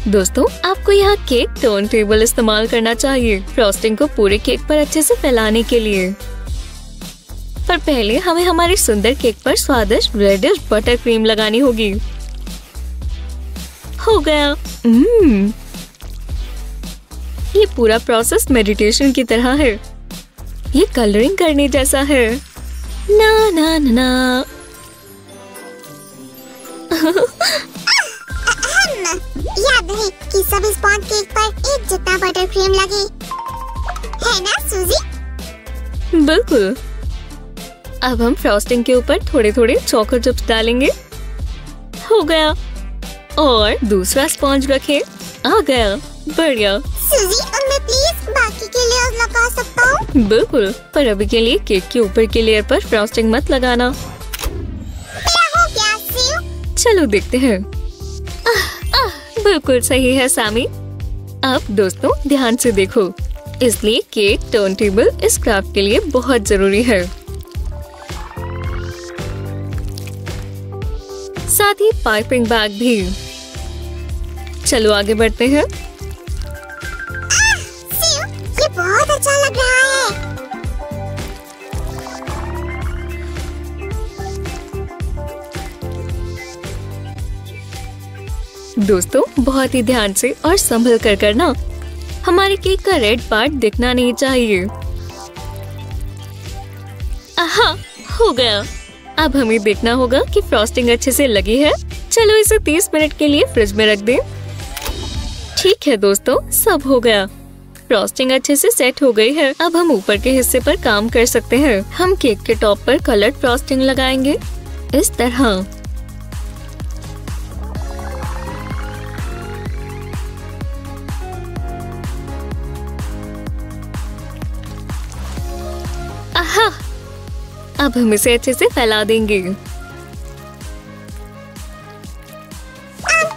दोस्तों, आपको यहाँ केक टर्न टेबल इस्तेमाल करना चाहिए फ्रॉस्टिंग को पूरे केक पर अच्छे से फैलाने के लिए। पर पहले हमें हमारे सुंदर केक पर स्वादिष्ट रेडिश बटर क्रीम लगानी होगी। हो गया। ये पूरा प्रोसेस मेडिटेशन की तरह है। ये कलरिंग करने जैसा है। ना ना ना ना। याद रहे कि सब स्पॉन्ज केक पर एक जितना बटर क्रीम लगे। है ना सूजी? बिल्कुल। अब हम फ्रॉस्टिंग के ऊपर थोड़े थोड़े चॉकलेट चिप्स डालेंगे। हो गया। और दूसरा स्पॉन्ज रखें। आ गया। बढ़िया। सूजी, अब मैं प्लीज बाकी के लेयर लगा सकता हूँ? बिल्कुल, पर अभी के लिए केक के ऊपर के लेयर पर फ्रॉस्टिंग मत लगाना। क्या हो गया सेव? चलो देखते हैं। बिल्कुल सही है सामी। अब दोस्तों ध्यान से देखो, इसलिए केक टर्न टेबल इस क्राफ्ट के लिए बहुत जरूरी है। साथ ही पाइपिंग बैग भी। चलो आगे बढ़ते हैं। सेव, ये बहुत अच्छा लग रहा है। दोस्तों बहुत ही ध्यान से और संभल कर करना। हमारे केक का रेड पार्ट दिखना नहीं चाहिए। आहा, हो गया। अब हमें देखना होगा कि फ्रॉस्टिंग अच्छे से लगी है। चलो इसे 30 मिनट के लिए फ्रिज में रख दें। ठीक है दोस्तों, सब हो गया। फ्रॉस्टिंग अच्छे से सेट हो गई है। अब हम ऊपर के हिस्से पर काम कर सकते हैं। हम केक के टॉप पर कलर्ड फ्रॉस्टिंग लगाएंगे इस तरह। आहा, अब हम इसे अच्छे से फैला देंगे।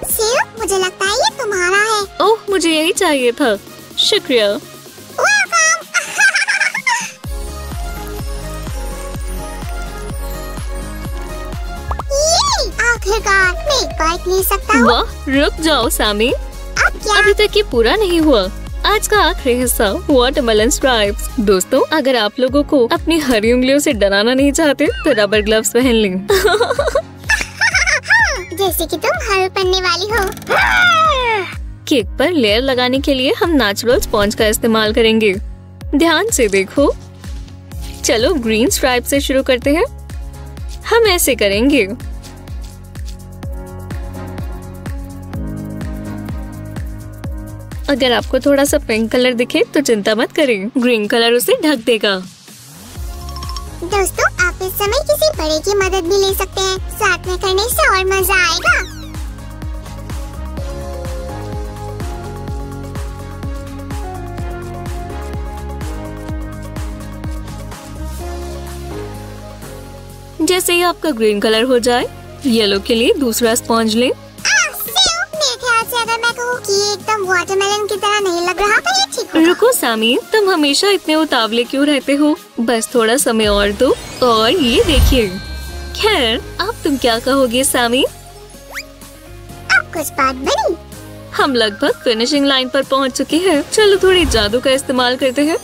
सेव, मुझे लगता है ये तुम्हारा है। ओह, मुझे यही चाहिए था। शुक्रिया। ये आखिरकार मैं एक बाइट ले सकता हूँ। वाह, रुक जाओ सामी, अब क्या? अभी तक ये पूरा नहीं हुआ। आज का आखिरी हिस्सा वाटरमेलन स्ट्राइप्स। दोस्तों अगर आप लोगों को अपनी हरी उंगलियों से डराना नहीं चाहते तो रबर ग्लव्स पहन लें। जैसे कि तुम हल पन्ने वाली हो। केक पर लेयर लगाने के लिए हम नेचुरल स्पॉन्ज का इस्तेमाल करेंगे। ध्यान से देखो। चलो ग्रीन स्ट्राइप से शुरू करते हैं। हम ऐसे करेंगे। अगर आपको थोड़ा सा पिंक कलर दिखे तो चिंता मत करें, ग्रीन कलर उसे ढक देगा। दोस्तों आप इस समय किसी बड़े की मदद भी ले सकते हैं। साथ में करने से और मजा आएगा। जैसे ही आपका ग्रीन कलर हो जाए, येलो के लिए दूसरा स्पॉन्ज लें। मेरे ख्याल से अगर मैं कहूँ कि ये एकदम वाटरमेलन की तरह नहीं लग रहा तो ये ठीक होगा। रुको सामी, तुम हमेशा इतने उतावले क्यों रहते हो? बस थोड़ा समय और दो। और ये देखिए। खैर, अब तुम क्या कहोगे सामी? अब कुछ बात बनी। हम लगभग फिनिशिंग लाइन पर पहुंच चुके हैं। चलो थोड़ी जादू का इस्तेमाल करते हैं।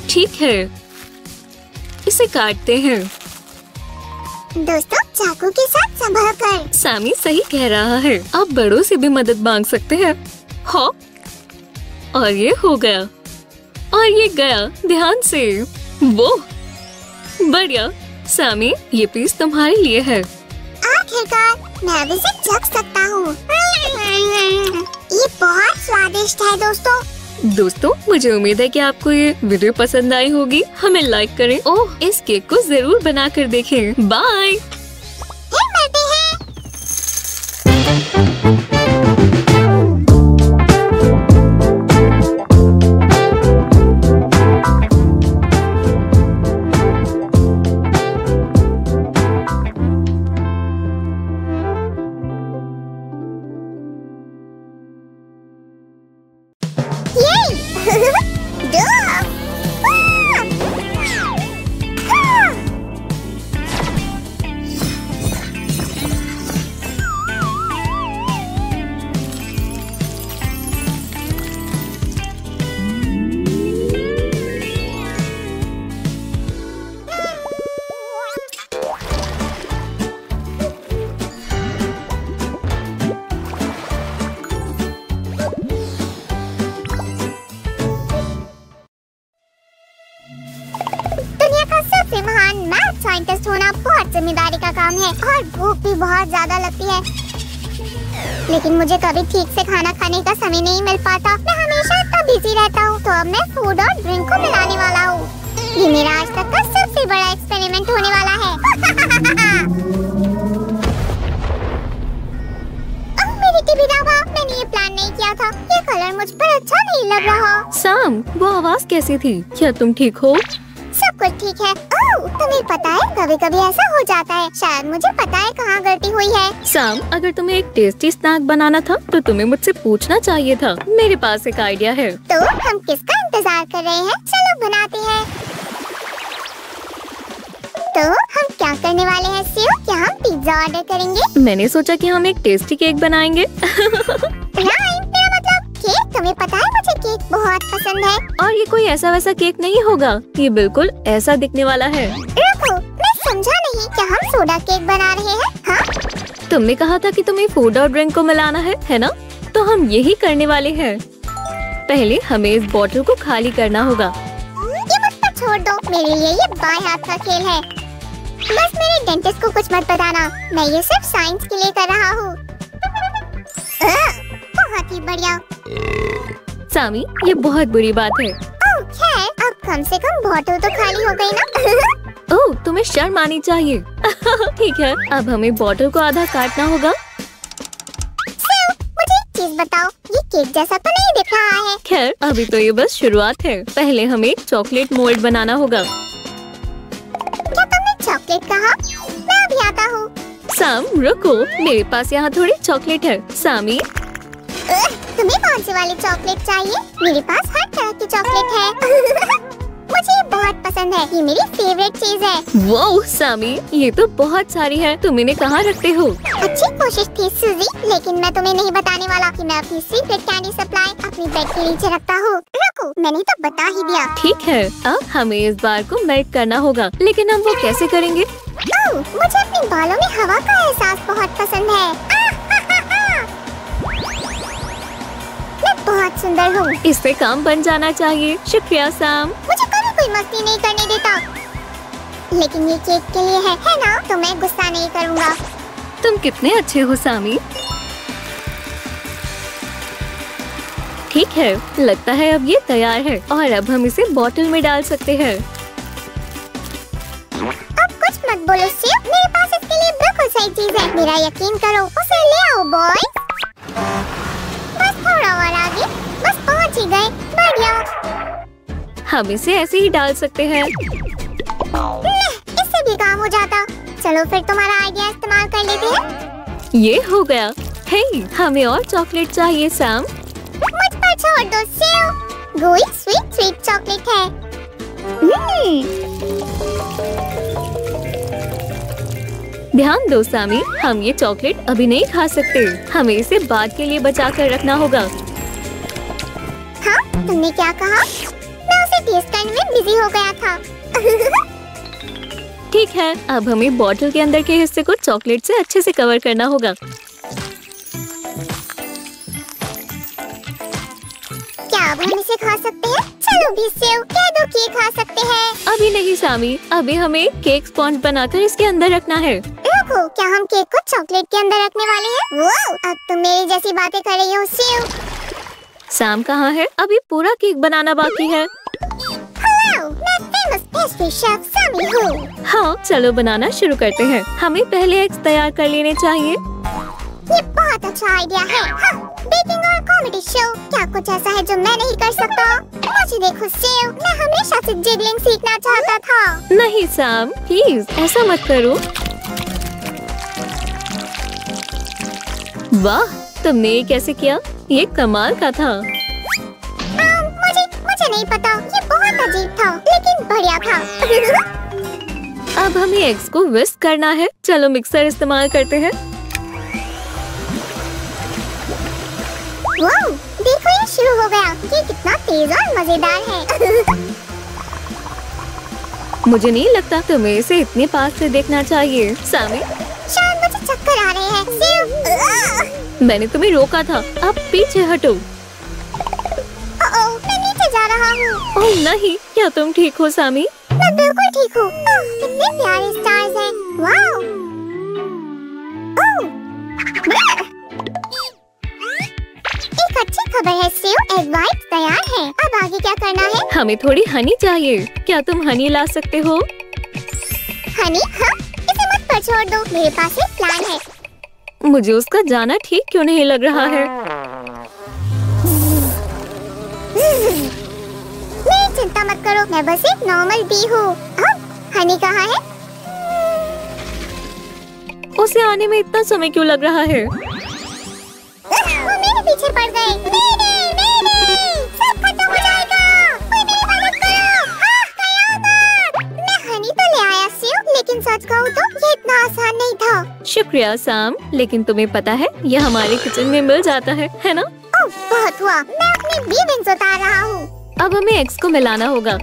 ठीक है, इसे काटते हैं। दोस्तों चाकू के साथ संभल कर। सामी सही कह रहा है। आप बड़ों से भी मदद मांग सकते हैं। हो, और ये हो गया। और ये गया। ध्यान से। वो बढ़िया। सामी, ये पीस तुम्हारे लिए है। आखिरकार मैं अब इसे चख सकता हूँ। ये बहुत स्वादिष्ट है दोस्तों। दोस्तों मुझे उम्मीद है कि आपको ये वीडियो पसंद आई होगी। हमें लाइक करें। ओह, इस केक को जरूर बनाकर देखें। बाय। फिर मिलते हैं। साइंटिस्ट होना बहुत जिम्मेदारी का काम है और भूख भी बहुत ज्यादा लगती है। लेकिन मुझे कभी ठीक से खाना खाने का समय नहीं मिल पाता। मैं हमेशा इतना बिजी रहता हूँ। तो अब मैं फूड और ड्रिंक को मिलाने वाला हूँ। ये मेरा आज तक का सबसे बड़ा एक्सपेरिमेंट होने वाला है। मेरी टीवी दबा। मैंने ये प्लान नहीं किया था। ये कलर मुझ पर अच्छा नहीं लग रहा। सैम, वो आवाज कैसी थी? क्या तुम ठीक हो? सब कुछ ठीक है। ओह, तुम्हें पता है कभी कभी ऐसा हो जाता है। शायद मुझे पता है कहाँ गलती हुई है। सैम, अगर तुम्हें एक टेस्टी स्नैक बनाना था तो तुम्हें मुझसे पूछना चाहिए था। मेरे पास एक आइडिया है। तो हम किसका इंतजार कर रहे हैं? चलो बनाते हैं। तो हम क्या करने वाले हैं सियो? क्या हम पिज्जा ऑर्डर करेंगे? मैंने सोचा कि हम एक टेस्टी केक बनाएंगे। राइट, मेरा मतलब केक। तुम्हें पता है मुझे केक बहुत पसंद है। और ये कोई ऐसा वैसा केक नहीं होगा। ये बिल्कुल ऐसा दिखने वाला है। रुको, मैं समझा नहीं। क्या हम सोडा केक बना रहे हैं? हाँ? तुमने कहा था कि तुम्हें फूड और ड्रिंक को मिलाना है ना? तो हम यही करने वाले हैं। पहले हमें इस बोतल को खाली करना होगा। ये मुझ पर छोड़ दो। मेरे लिए ये बाएं हाथ का खेल है। बस मेरे डेंटिस्ट को कुछ मत बताना। मैं ये सिर्फ साइंस के लिए कर रहा हूँ। बहुत ही बढ़िया। सामी, ये बहुत बुरी बात है। ओह खैर, अब कम से कम बोतल तो खाली हो गई ना। ओह, तुम्हें शर्म आनी चाहिए। ठीक है, अब हमें बोतल को आधा काटना होगा। मुझे एक चीज बताओ, ये केक जैसा तो नहीं दिख रहा है। खैर, अभी तो ये बस शुरुआत है। पहले हमें एक चॉकलेट मोल्ड बनाना होगा। क्या तुमने चॉकलेट कहा? मैं अभी आता हूँ। सैम, रुको, मेरे पास यहाँ थोड़ी चॉकलेट है। सामी, तुम्हें कौन सी वाली चॉकलेट चाहिए? मेरे पास हर तरह की चॉकलेट है। मुझे ये बहुत पसंद है। ये मेरी फेवरेट चीज है। वाओ सामी, ये तो बहुत सारी है। तुम इन्हें कहाँ रखते हो? अच्छी कोशिश थी सूजी, लेकिन मैं तुम्हें नहीं बताने वाला कि मैं अपनी सीक्रेट कैंडी सप्लाई अपनी बेड के नीचे रखता हूँ। रुको, मैंने तो बता ही दिया। ठीक है, अब हमें इस बार को मेल्ट करना होगा, लेकिन हम वो कैसे करेंगे? ओह, मुझे अपने बालों में हवा का एहसास बहुत पसंद है। मैं बहुत सुंदर हूँ। इससे काम बन जाना चाहिए। शुक्रिया सैम। मुझे कभी कोई मस्ती नहीं करने देता। लेकिन ये केक के लिए है ना? तो मैं गुस्सा नहीं करूँगा। तुम कितने अच्छे हो सामी। ठीक है, लगता है अब ये तैयार है और अब हम इसे बोतल में डाल सकते हैं। अब कुछ मत बोलो सिर्फ, मेरे पास इसके लिए बिल्कुल सही चीज है। मेरा यकीन करो, उसे ले आओ बॉयज। बस थोड़ा और आगे, बस पहुंच ही गए। बढ़िया। हम इसे ऐसे ही डाल सकते हैं। इससे भी काम हो जाता। चलो फिर तुम्हारा आइडिया इस्तेमाल कर लेते हैं। ये हो गया। हे, हमें और चॉकलेट चाहिए सैम। मुझ पर छोड़ दो सेव। गोई स्वीट स्वीट चॉकलेट है। ध्यान दो सामी, हम ये चॉकलेट अभी नहीं खा सकते। हमें इसे बाद के लिए बचा कर रखना होगा। हाँ, तुमने क्या कहा? मैं उसे टेस्ट करने में बिजी हो गया था। ठीक है, अब हमें बॉटल के अंदर के हिस्से को चॉकलेट से अच्छे से कवर करना होगा। क्या अब हम इसे खा सकते हैं? चलो भी सेव कह दो कि ये खा सकते हैं। अभी नहीं सामी, अभी हमें केक स्पॉन्ज बनाकर इसके अंदर रखना है। रुको, क्या हम केक को चॉकलेट के अंदर रखने वाले हैं? वाओ, अब तुम मेरी जैसी बातें कर रही हो सेव। सैम कहाँ है? अभी पूरा केक बनाना बाकी है। हेलो, मैं फेमस पेस्ट्री शेफ सामी हूँ। हाँ, चलो बनाना शुरू करते हैं। हमें पहले एग्स तैयार कर लेने चाहिए। ये बहुत अच्छा आइडिया है। हाँ, बेकिंग और कॉमेडी शो, क्या कुछ ऐसा है जो मैं नहीं कर सकता? मुझे देखो सेव, मैं हमेशा से जिगलिंग सीखना चाहता था। नहीं सैम, प्लीज ऐसा मत करो। वाह, तुमने ये कैसे किया? ये कमाल का था। मुझे नहीं पता, ये बहुत अजीब था, लेकिन बढ़िया था। अब हमें एग्स को विस्क करना है। चलो मिक्सर इस्तेमाल करते हैं। वाह, देखो ये शुरू हो गया। ये कितना तेज और मजेदार है। मुझे नहीं लगता तुम्हें इसे इतने पास से देखना चाहिए सामी। शायद मुझे चक्कर आ रहे हैं। सेव, मैंने तुम्हें रोका था, अब पीछे हटो। मैं नीचे जा रहा हूँ। ओह नहीं, क्या तुम ठीक हो सामी? मैं बिल्कुल ठीक हूँ। कितने प्यारे स्टार्स हैं। वाओ। एक अच्छी खबर है सेव, एग वाइट तैयार है। अब आगे क्या करना है? हमें थोड़ी हनी चाहिए। क्या तुम हनी ला सकते हो? हनी? हाँ, इसे मत पर छोड़ दो, मेरे पास एक प्लान है। मुझे उसका जाना ठीक क्यों नहीं लग रहा है? नहीं, चिंता मत करो, मैं बस एक नॉर्मल बी हूँ। हनी कहाँ है? उसे आने में इतना समय क्यों लग रहा है? वो मेरे पीछे पड़ गए। सब खत्म हो जाएगा। कोई मेरी मदद करो। कयामत। मैं हनी तो ले आया सेव, लेकिन सच कहूँ तो ये इतना आसान नहीं था। शुक्रिया सैम, लेकिन तुम्हें पता है ये हमारे किचन में मिल जाता है ना? ओह, बहुत हुआ। मैं अपने बी विंग्स उतार रहा हूँ। अब हमें एग्स को मिलाना होगा।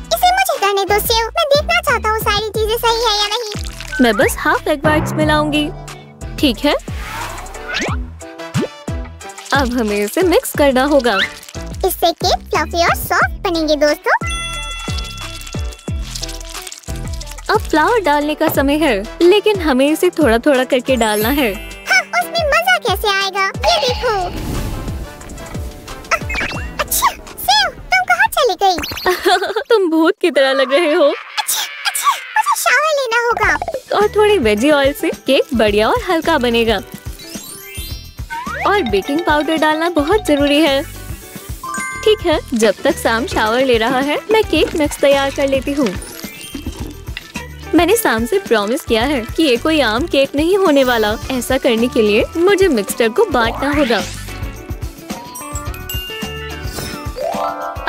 इसे मुझे करने दो सेव, मैं देखना चाहता हूँ सारी चीजें सही है या नहीं। मैं बस हाफ एग वाइट्स मिलाऊंगी। ठीक है, अब हमें इसे मिक्स करना होगा। इससे केक फ्लफी और सॉफ्ट बनेंगे दोस्तों। अब फ्लावर डालने का समय है, लेकिन हमें इसे थोड़ा थोड़ा करके डालना है। हाँ, उसमें मजा कैसे आएगा? ये देखो। अच्छा, सेव, तुम कहाँ चली गई? तुम भूत की तरह लग रहे हो। अच्छा, मुझे शावर लेना होगा। और थोड़ी वेजी ऑयल से केक बढ़िया और हल्का बनेगा। और बेकिंग पाउडर डालना बहुत जरूरी है। ठीक है, जब तक सैम शावर ले रहा है, मैं केक मिक्स तैयार कर लेती हूँ। मैंने सैम से प्रॉमिस किया है कि ये कोई आम केक नहीं होने वाला। ऐसा करने के लिए मुझे मिक्सचर को बांटना होगा।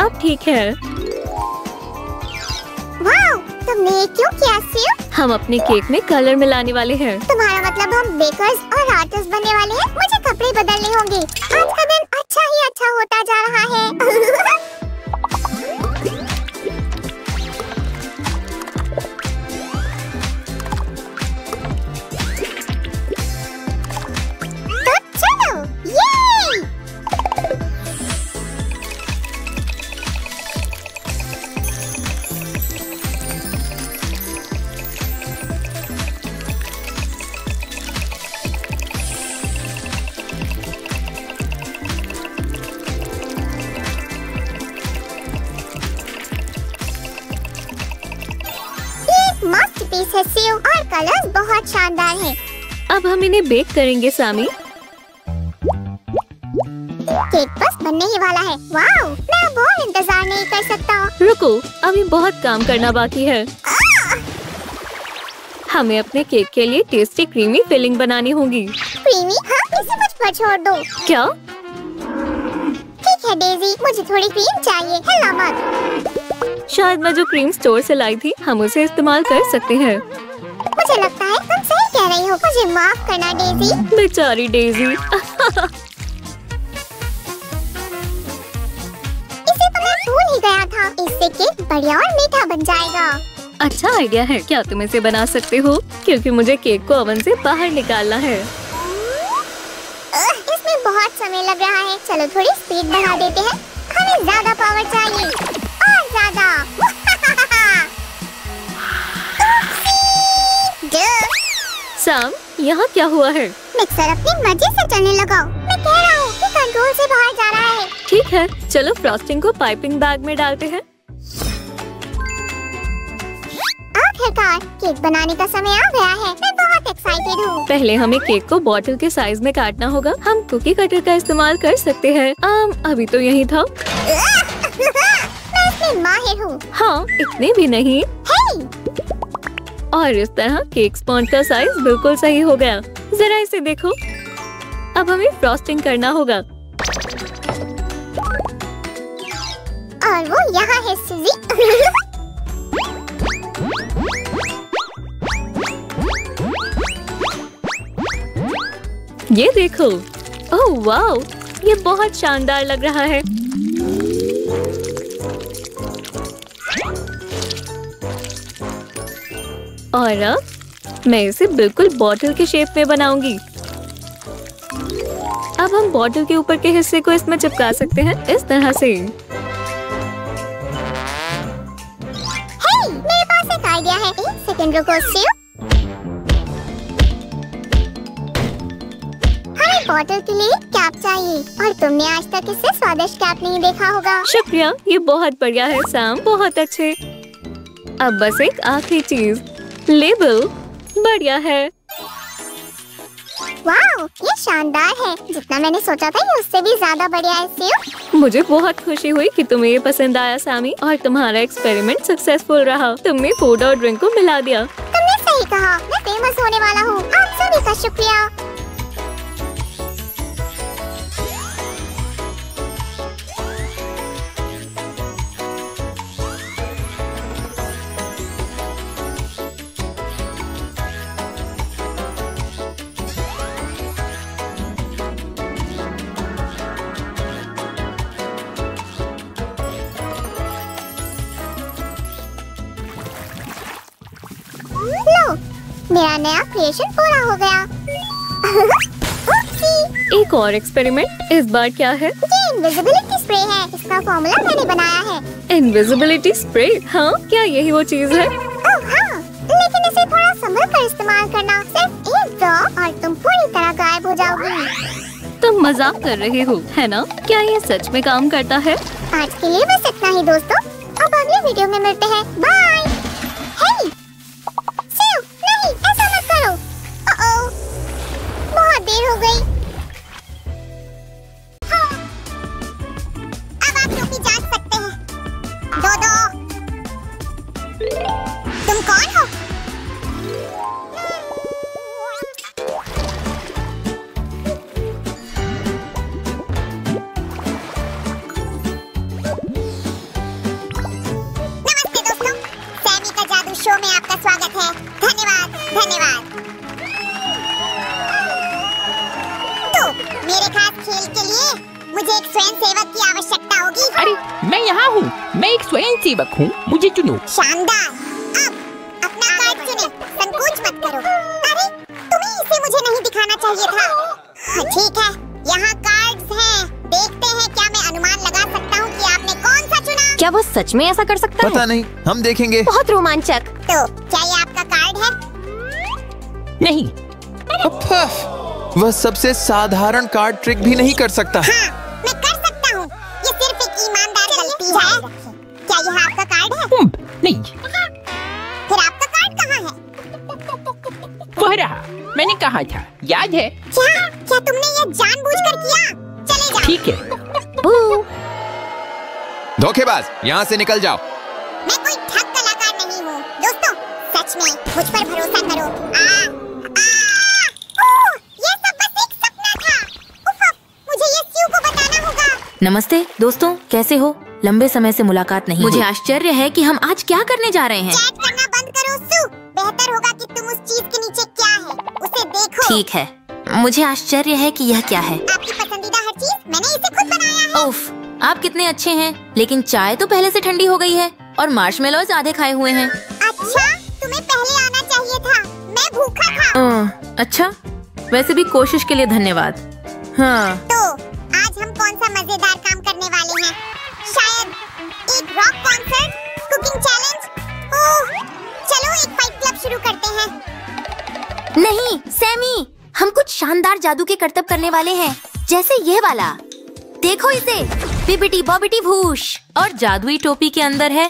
अब ठीक है। वाओ, तुमने ये क्यों किया सेव? हम अपने केक में कलर मिलाने वाले हैं। तुम्हारा मतलब हम बेकर्स और आर्टिस्ट बनने वाले हैं? मुझे कपड़े बदलने होंगे। आज का दिन अच्छा ही अच्छा होता जा रहा है। तो चलो, ये मास्टरपीस है सेव, और कलर्स बहुत शानदार हैं। अब हम इन्हें बेक करेंगे सामी। केक बस बनने ही वाला है। वाओ, मैं अब और इंतजार नहीं कर सकता। रुको, अभी बहुत काम करना बाकी है। हमें अपने केक के लिए टेस्टी क्रीमी फिलिंग बनानी होगी। क्रीमी? हाँ, इसे मुझ पर छोड़ दो। क्या? ठीक है डेजी, मुझे थोड़ी क्रीम चाहिए। हिला मत। शायद मैं जो क्रीम स्टोर से लाई थी, हम उसे इस्तेमाल कर सकते हैं। मुझे लगता है तुम सही कह रही हो। मुझे माफ करना डेजी। बेचारी डेजी। इसे तो मैं भूल ही गया था। इससे केक बढ़िया और मीठा बन जाएगा। अच्छा आइडिया है। क्या तुम इसे बना सकते हो? क्योंकि मुझे केक को ओवन से बाहर निकालना है। इसमें बहुत समय लग रहा है। चलो थोड़ी स्पीड बढ़ा देते हैं। हमें ज्यादा पावर चाहिए और ज्यादा। सैम, यहाँ क्या हुआ है? मिक्सर अपनी मर्जी से चलने लगा। मैं कह रहा हूँ कि कंट्रोल से बाहर जा रहा है। ठीक है, चलो फ्रॉस्टिंग को पाइपिंग बैग में डालते हैं। आखिरकार केक बनाने का समय आ गया है। मैं बहुत एक्साइटेड हूँ। पहले हमें केक को बॉटल के साइज में काटना होगा। हम कुकी कटर का इस्तेमाल कर सकते हैं। अभी तो यही था। मैं इसमें माहिर हूँ। हाँ, इतने भी नहीं। हे! और इस तरह केक स्पॉन्ज का साइज बिल्कुल सही हो गया। जरा इसे देखो। अब हमें फ्रॉस्टिंग करना होगा। और वो यहाँ है सूजी। ये देखो। ओह वाओ, ये बहुत शानदार लग रहा है। और अब मैं इसे बिल्कुल बॉटल के शेप में बनाऊंगी। अब हम बॉटल के ऊपर के हिस्से को इसमें चिपका सकते हैं, इस तरह से। सेकंड रुको स्यू। हमें बॉटल के लिए कैप चाहिए और तुमने आज तक इससे स्वादिष्ट कैप नहीं देखा होगा। शुक्रिया, ये बहुत बढ़िया है सैम, बहुत अच्छे। अब बस एक आखिरी चीज, लेबल बढ़िया है। वाओ, ये शानदार है। जितना मैंने सोचा था ये उससे भी ज्यादा बढ़िया है स्यू। मुझे बहुत खुशी हुई कि तुम्हें ये पसंद आया सैमी, और तुम्हारा एक्सपेरिमेंट सक्सेसफुल रहा। तुमने फूड और ड्रिंक को मिला दिया। तुमने सही कहा, मैं फेमस होने वाला हूँ। आप सभी का शुक्रिया। लो, मेरा नया क्रिएशन पूरा हो गया। एक और एक्सपेरिमेंट, इस बार क्या है? ये इनविजिबिलिटी स्प्रे है। इसका फॉर्मूला मैंने बनाया है। Invisibility spray? हाँ, क्या यही वो चीज है? ओह हाँ, लेकिन इसे थोड़ा संभल कर इस्तेमाल करना। सिर्फ एक ड्रॉप और तुम पूरी तरह गायब हो जाओगी। तुम मजाक कर रहे हो, है ना? क्या ये सच में काम करता है? आज के लिए बस इतना ही दोस्तों। अब अगले वीडियो में मिलते हैं। बाय। हे स्यू, नहीं ऐसा मत करो। ओह, बहुत देर हो गई। हाँ। अब आप टोपी जांच सकते हैं। दो तुम कौन हो? शो में आपका स्वागत है। धन्यवाद धन्यवाद। तो मेरे खास खेल के लिए मुझे एक स्वयंसेवक की आवश्यकता होगी। अरे मैं यहाँ हूँ, मैं एक स्वयंसेवक हूँ, मुझे चुनो। शानदार। अब अपना कार्ड चुने, संकोच मत करो। अरे तुम्हें इसे मुझे नहीं दिखाना चाहिए था। हाँ, ठीक है, यहाँ कार्ड्स हैं। देखते हैं क्या मैं अनुमान लगा सकता हूँ कि आपने कौन सा चुना। क्या वो सच में ऐसा कर सकता है? पता नहीं, हम देखेंगे। बहुत रोमांचक। तो क्या ये आपका कार्ड है? नहीं। वह सबसे साधारण कार्ड ट्रिक भी नहीं कर सकता। हाँ, मैं कर सकता हूँ। ये सिर्फ एक ईमानदार गलती है। क्या यह आपका कार्ड है? नहीं। फिर आपका कार्ड कहाँ है? वह रहा, मैंने कहा था, याद है? क्या तुमने ये जानबूझकर किया? चले जाओ। ठीक है। धोखेबाज, यहाँ से निकल जाओ। मैं कोई ठग कलाकार नहीं हूँ दोस्तों। सच में मुझ पर भरोसा करो। ये सब बस एक सपना था। उफ, मुझे ये स्यू को बताना होगा। नमस्ते दोस्तों, कैसे हो? लंबे समय से मुलाकात नहीं। मुझे आश्चर्य है कि हम आज क्या करने जा रहे हैं। चैट करना बंद करो स्यू। बेहतर होगा कि तुम उस चीज के नीचे क्या है उसे देखो। ठीक है, मुझे आश्चर्य है कि यह क्या है। आपकी पसंदीदा हर चीज मैंने इसे खुद बनाया है। उफ, आप कितने अच्छे हैं, लेकिन चाय तो पहले से ठंडी हो गई है और मार्शमेलोज आधे खाए हुए हैं। अच्छा, तुम्हें पहले आना चाहिए था। मैं भूखा था। अच्छा, वैसे भी कोशिश के लिए धन्यवाद। हाँ, तो आज हम कौन सा मजेदार काम करने वाले हैं? शायद एक रॉक कॉन्सर्ट, कुकिंग चैलेंज। ओह, चलो एक फाइट क्लब शुरू करते हैं। नहीं सैमी, हम कुछ शानदार जादू के करतब करने वाले हैं, जैसे ये वाला। देखो इसे, बिबिटी बॉबिटी भूश। और जादुई टोपी के अंदर है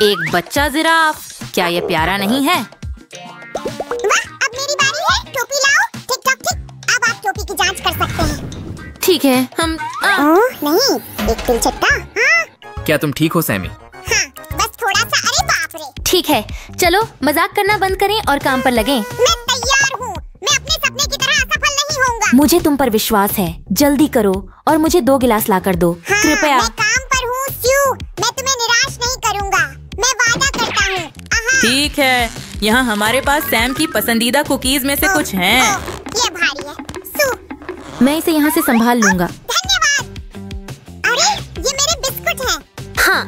एक बच्चा जिराफ। क्या ये प्यारा नहीं है? वाह, अब मेरी बारी है। टोपी लाओ। Tick tock tick. अब आप टोपी की जांच कर सकते हैं। ठीक है, हम ओह नहीं, एक तिल चट्टा। हाँ क्या तुम ठीक हो सैमी? हाँ, बस थोड़ा सा। अरे बाप रे। ठीक है, चलो मजाक करना बंद करें और काम पर लगें। मैं तैयार हूँ। मैं अपने सपने की तरह असफल नहीं होऊंगा। मुझे तुम पर विश्वास है। जल्दी करो और मुझे 2 गिलास ला कर दो। हाँ, कृपया। मैं काम पर हूँ स्यू। मैं तुम्हें निराश नहीं करूँगा। मैं वादा करता हूँ। ठीक है, यहाँ हमारे पास सैम की पसंदीदा कुकीज में से कुछ हैं। ये भारी है सू। मैं इसे यहाँ से संभाल लूंगा। धन्यवाद। अरे ये मेरे बिस्कुट हैं। हाँ,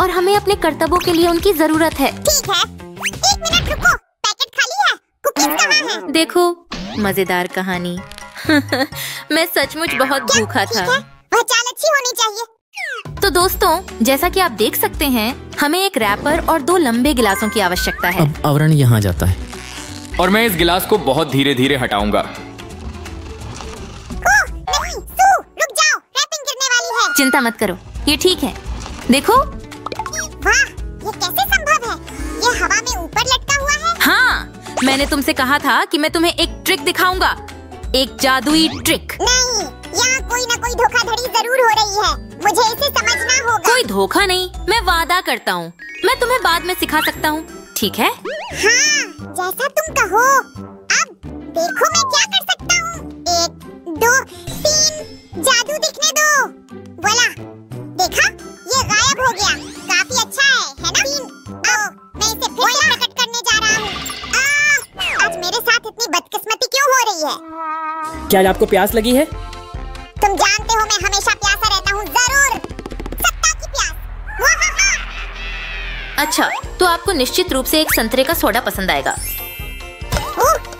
और हमें अपने कर्तव्यों के लिए उनकी जरूरत है। ठीक है, 1 मिनट रुको। पैकेट खाली है। कुकीज कहाँ हैं? देखो, मजेदार कहानी। मैं सचमुच बहुत भूखा था। ठीक है, वह चाल अच्छी होनी चाहिए। तो दोस्तों, जैसा कि आप देख सकते हैं, हमें एक रैपर और 2 लंबे गिलासों की आवश्यकता है। अब आवरण यहाँ जाता है और मैं इस गिलास को बहुत धीरे धीरे हटाऊंगा। नहीं, सू, रुक जाओ, रैपिंग गिरने वाली है। चिंता मत करो, ये ठीक है। देखो। वाह, ये कैसे संभव है? ये हवा में ऊपर लटका हुआ है। हाँ, मैंने तुमसे कहा था कि मैं तुम्हें एक ट्रिक दिखाऊंगा, एक जादुई ट्रिक। नहीं, यहाँ कोई न कोई धोखाधड़ी जरूर हो रही है। मुझे इसे समझना होगा। कोई धोखा नहीं, मैं वादा करता हूँ, मैं तुम्हें बाद में सिखा सकता हूँ, ठीक है? हाँ, जैसा तुम कहो। अब देखो मैं क्या कर सकता हूँ। 1, 2, 3, जादू दिखने दो। बोला, देखा, ये गायब हो गया। काफी अच्छा है ना? 3, आओ, मैं इसे फिर से प्रकट करने जा रहा हूँ। आज मेरे साथ इतनी बदकिस्मती क्यों हो रही है? क्या आपको प्यास लगी है? तुम जानते हो मैं हमेशा प्यासा रहता हूँ, जरूर। सत्ता की प्यास। अच्छा, तो आपको निश्चित रूप से एक संतरे का सोडा पसंद आएगा।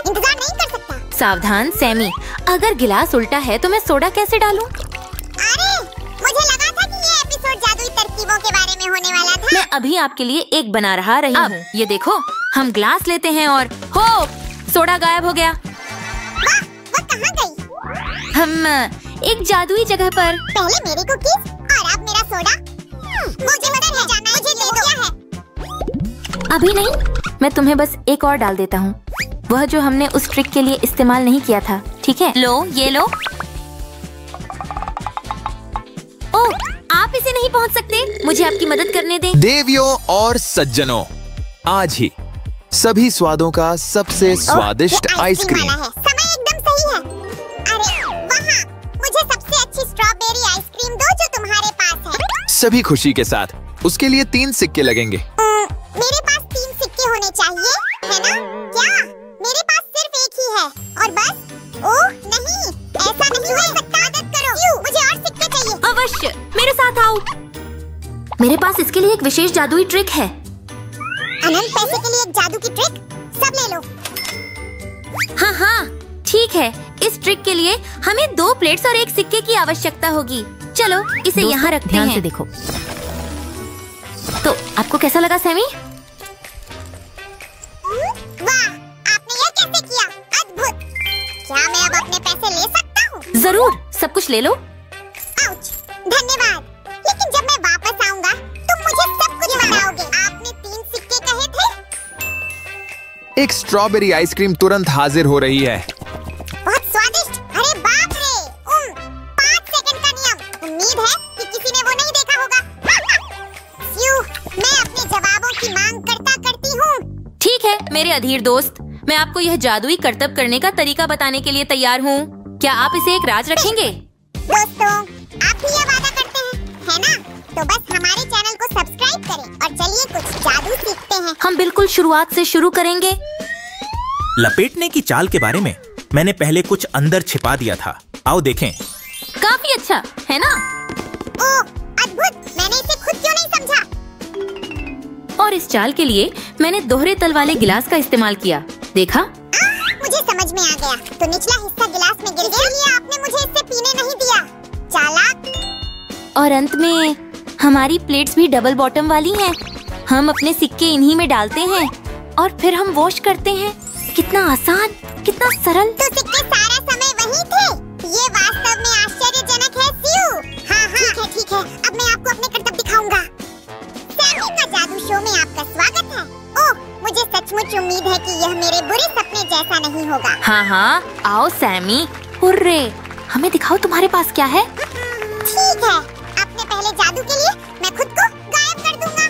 इंतजार नहीं कर सकता। सावधान सैमी, अगर गिलास उल्टा है तो मैं सोडा कैसे डालूं? अरे, मुझे लगा था कि ये एपिसोड जादुई तरकीबों के बारे में होने वाला था। मैं अभी आपके लिए एक बना रही हूँ। ये देखो, हम ग्लास लेते हैं और हो, सोडा गायब हो गया। वाह, वो कहाँ गई? हम एक जादुई जगह पर। पहले मेरी कुकीज और अब मेरा सोडा। मुझे मदद है जाना, मुझे दे दो। क्या है? अभी नहीं, मैं तुम्हें बस एक और डाल देता हूँ, वह जो हमने उस ट्रिक के लिए इस्तेमाल नहीं किया था, ठीक है? लो, ये लो। ओह, आप इसे नहीं पहुँच सकते, मुझे आपकी मदद करने दें। देवियों और सज्जनों, आज ही सभी स्वादों का सबसे स्वादिष्ट आइसक्रीम। समय एकदम सही है। अरे वहाँ, मुझे सबसे अच्छी स्ट्रॉबेरी आइसक्रीम दो जो तुम्हारे पास है। सभी खुशी के साथ। उसके लिए 3 सिक्के लगेंगे। मेरे पास 3 सिक्के होने चाहिए, है ना? क्या? मेरे पास सिर्फ एक ही है और बस। ओह नहीं, ऐसा नहीं हो सकता। मदद करो। क्यों? मुझे और सिक्के चाहिए। अवश्य, मेरे साथ आओ। मेरे पास इसके लिए एक विशेष जादुई ट्रिक है। अनंत पैसे के लिए एक जादू की ट्रिक? सब ले लो। हाँ हाँ, ठीक है। इस ट्रिक के लिए हमें 2 प्लेट्स और 1 सिक्के की आवश्यकता होगी। चलो, इसे यहाँ रखते हैं। ध्यान से देखो। तो आपको कैसा लगा सैमी? वाह, आपने यह कैसे किया? अद्भुत। क्या मैं अब अपने पैसे ले सकता हूँ? जरूर, सब कुछ ले लो। आउच, धन्यवाद। लेकिन जब मैं वापस आऊंगा, तुम मुझे सब कुछ बताओगे। आपने 3 सिक्के कहे थे। एक स्ट्रॉबेरी आइसक्रीम तुरंत हाजिर हो रही है। बहुत स्वादिष्ट। अरे बाप रे। 5 सेकंड का नियम। उम्मीद है कि किसी ने वो नहीं देखा होगा। मैं अपने जवाबों की मांग करती हूँ। ठीक है मेरे अधीर दोस्त, मैं आपको यह जादुई करतब करने का तरीका बताने के लिए तैयार हूँ। क्या आप इसे एक राज रखेंगे? दोस्तों, आप भी ये वादा करते हैं, है ना? तो बस हमारे चैनल को सब्सक्राइब करें और चलिए कुछ जादू सीखते हैं। हम बिल्कुल शुरुआत से शुरू करेंगे। लपेटने की चाल के बारे में मैंने पहले कुछ अंदर छिपा दिया था, आओ देखें। काफी अच्छा, है ना? ओह, अद्भुत। मैंने इसे खुद क्यों नहीं समझा? और इस चाल के लिए मैंने दोहरे तल वाले गिलास का इस्तेमाल किया, देखा? मुझे समझ में आ गया। तो निचला हिस्सा गिलास में गिर गया, इसलिए आपने मुझे इससे पीने नहीं दिया। चालाक। और अंत में हमारी प्लेट्स भी डबल बॉटम वाली हैं। हम अपने सिक्के इन्हीं में डालते हैं और फिर हम वॉश करते हैं। कितना आसान, कितना सरल। तो सिक्के सारा समय वही थे। ये वास्तव में आश्चर्यजनक है स्यू। हाँ, ठीक है। अब मैं आपको अपने करतब दिखाऊंगा। सैमी का जादू शो में आपका स्वागत है। ओह, मुझे सचमुच उम्मीद है कि यह मेरे बुरे सपने जैसा नहीं होगा। हाँ, आओ सैमी। हुर्रे, हमें दिखाओ तुम्हारे पास क्या है। ठीक है, अपने पहले जादू के लिए मैं खुद को गायब कर दूंगा।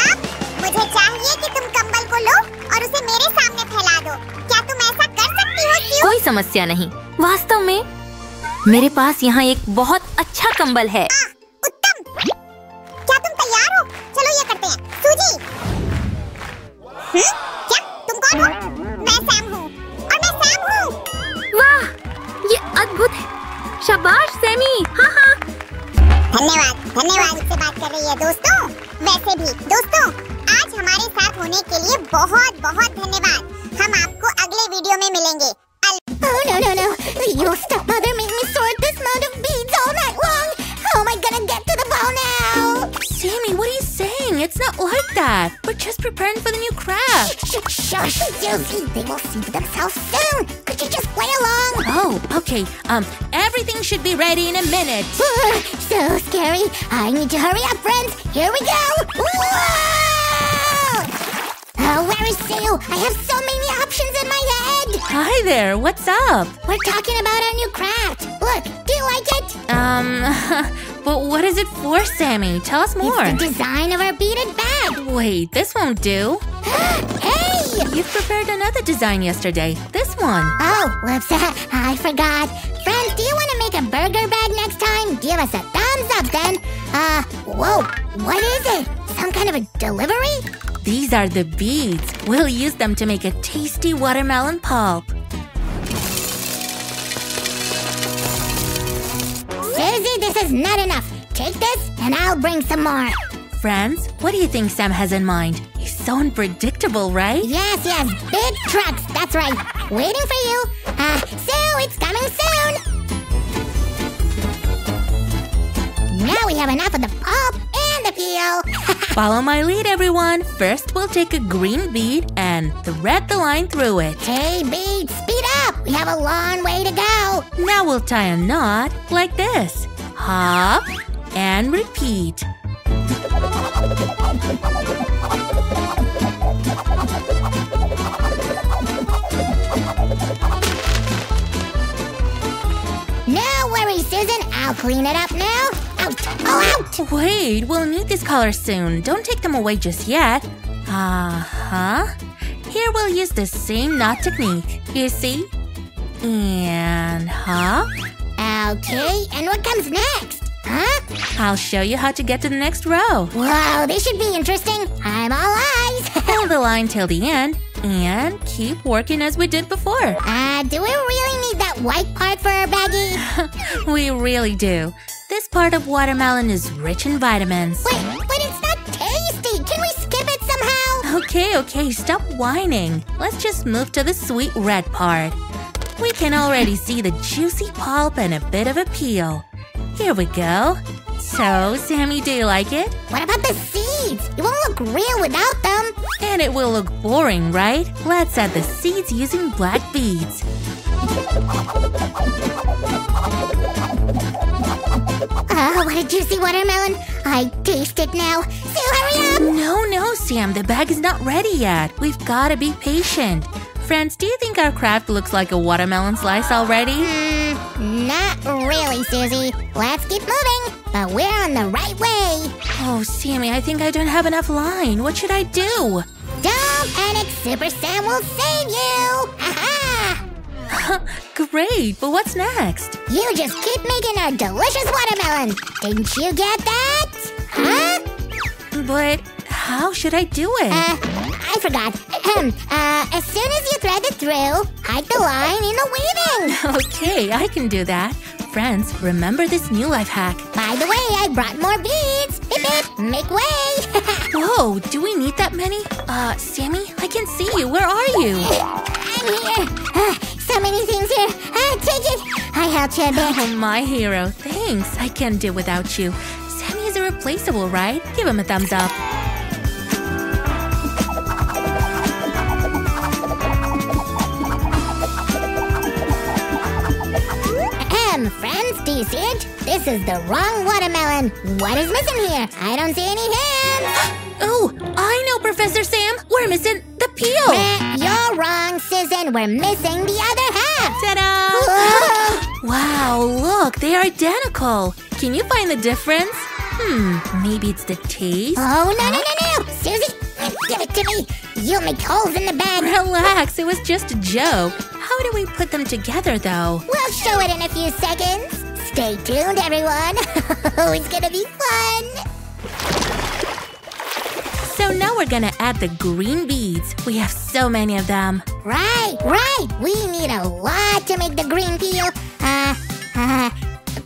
अब मुझे चाहिए कि तुम कंबल को लो और उसे मेरे सामने फैला दो। क्या तुम ऐसा कर सकती हो स्यू? कोई समस्या नहीं। वास्तव में मेरे पास यहाँ एक बहुत अच्छा कंबल है। उत्तम। क्या तुम तैयार हो? चलो ये करते हैं। सूजी। क्या तुम कौन हो? मैं सैम हूँ और मैं सैम हूँ। वाह, ये अद्भुत है। शाबाश सैमी। हाँ। धन्यवाद इससे बात कर रही है दोस्तों। वैसे भी दोस्तों, आज हमारे साथ होने के लिए बहुत बहुत धन्यवाद। हम आपको अगले वीडियो में मिलेंगे। No. You stepmother made me sort this amount of beads all night long. How am I gonna get to the bottom? Shush, Susie. They will see for themselves soon. Could you just play along? Oh, okay. Everything should be ready in a minute. So scary. I need to hurry up, friends. Here we go. Whoa! Oh, where is Sue? I have so many options in my head. Hi there, what's up? We're talking about our new craft. Look, do you like it? But what is it for, Sammy? Tell us more. It's the design of our beaded bag. Wait, this won't do. Hey! You prepared another design yesterday. This one. Oh, whoops. I forgot. Friends, do you want to make a burger bag next time? Give us a thumbs up then. Whoa, what is it? Some kind of a delivery? These are the beads. We'll use them to make a tasty watermelon pulp. Susie, this is not enough. Take this and I'll bring some more. Friends, what do you think Sam has in mind? He's so unpredictable, right? Yes, big trucks, that's right. Waiting for you. Sue, it's coming soon. Now we have enough of the pulp and the peel. Follow my lead, everyone. First, we'll take a green bead and thread the line through it. Hey, bead, speed up. We have a long way to go. Now we'll tie a knot like this. Hop and repeat. No worries, Susan. I'll clean it up now. Out! Oh, out! Wait, we'll need these colors soon. Don't take them away just yet. Here we'll use the same knot technique. You see? And hop. Okay, and what comes next? Huh? I'll show you how to get to the next row. Wow, this should be interesting. I'm all eyes. Hold the line till the end and keep working as we did before. Do we really need that white part for our baggie? We really do. This part of watermelon is rich in vitamins. Wait, but it's not tasty. Can we skip it somehow? Okay, stop whining. Let's just move to the sweet red part. We can already see the juicy pulp and a bit of a peel. Here we go. So, Sammy, do you like it? What about the seeds? It won't look real without them. And it will look boring, right? Let's add the seeds using black beads. Oh, what a juicy watermelon. I taste it now. Sue, hurry up! No, Sam, the bag is not ready yet. We've got to be patient. Friends, do you think our craft looks like a watermelon slice already? Not really, Susie. Let's keep moving. But we're on the right way. Oh, Sammy, I think I don't have enough line. What should I do? Don't panic, Super Sam will save you. Aha! Great, but what's next? You just keep making our delicious watermelon. Didn't you get that? Huh? But how should I do it? I forgot. As soon as you thread it through, hide the line in the weaving. Okay, I can do that. Friends, remember this new life hack. By the way, I brought more beads. Bip, bip, make way. Whoa, do we need that many? Sammy, I can see you. Where are you? I'm here. So many things here. Take it. I helped you a bit. Oh, my hero. Thanks. I can't do without you. Sammy is irreplaceable, right? Give him a thumbs up. Friends, do you see it? This is the wrong watermelon. What is missing here? I don't see any hands. Oh, I know, Professor Sam. We're missing the peel. You're wrong, Susan. We're missing the other half. Ta-da! Wow, look, they are identical. Can you find the difference? Maybe it's the taste? Oh, no. Susie, give it to me. You'll make holes in the bag. Relax, it was just a joke. How do we put them together, though? We'll show it in a few seconds. Stay tuned, everyone. It's gonna be fun. So now we're gonna add the green beads. We have so many of them. Right. We need a lot to make the green peel.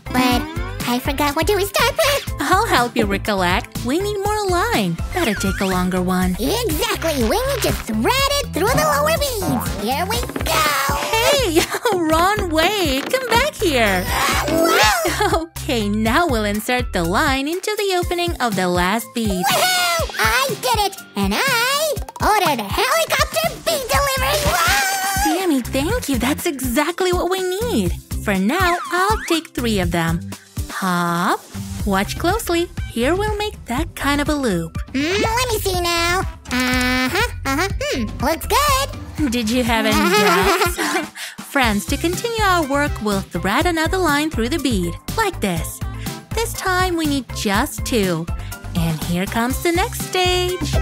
But I forgot, what do we start with? I'll help you recollect. We need more line. Better take a longer one. Exactly. We need to thread it through the lower beads. Here we go. Hey, wrong way. Come back here. Whoa. Okay, now we'll insert the line into the opening of the last bead. Woohoo! I did it. And I ordered a helicopter bead Lucky, that's exactly what we need. For now, I'll take 3 of them. Hop. Watch closely. Here we'll make that kind of a loop. Let me see now. Looks good. Did you have any doubts? Friends, to continue our work, we'll thread another line through the bead, like this. This time we need just 2. And here comes the next stage.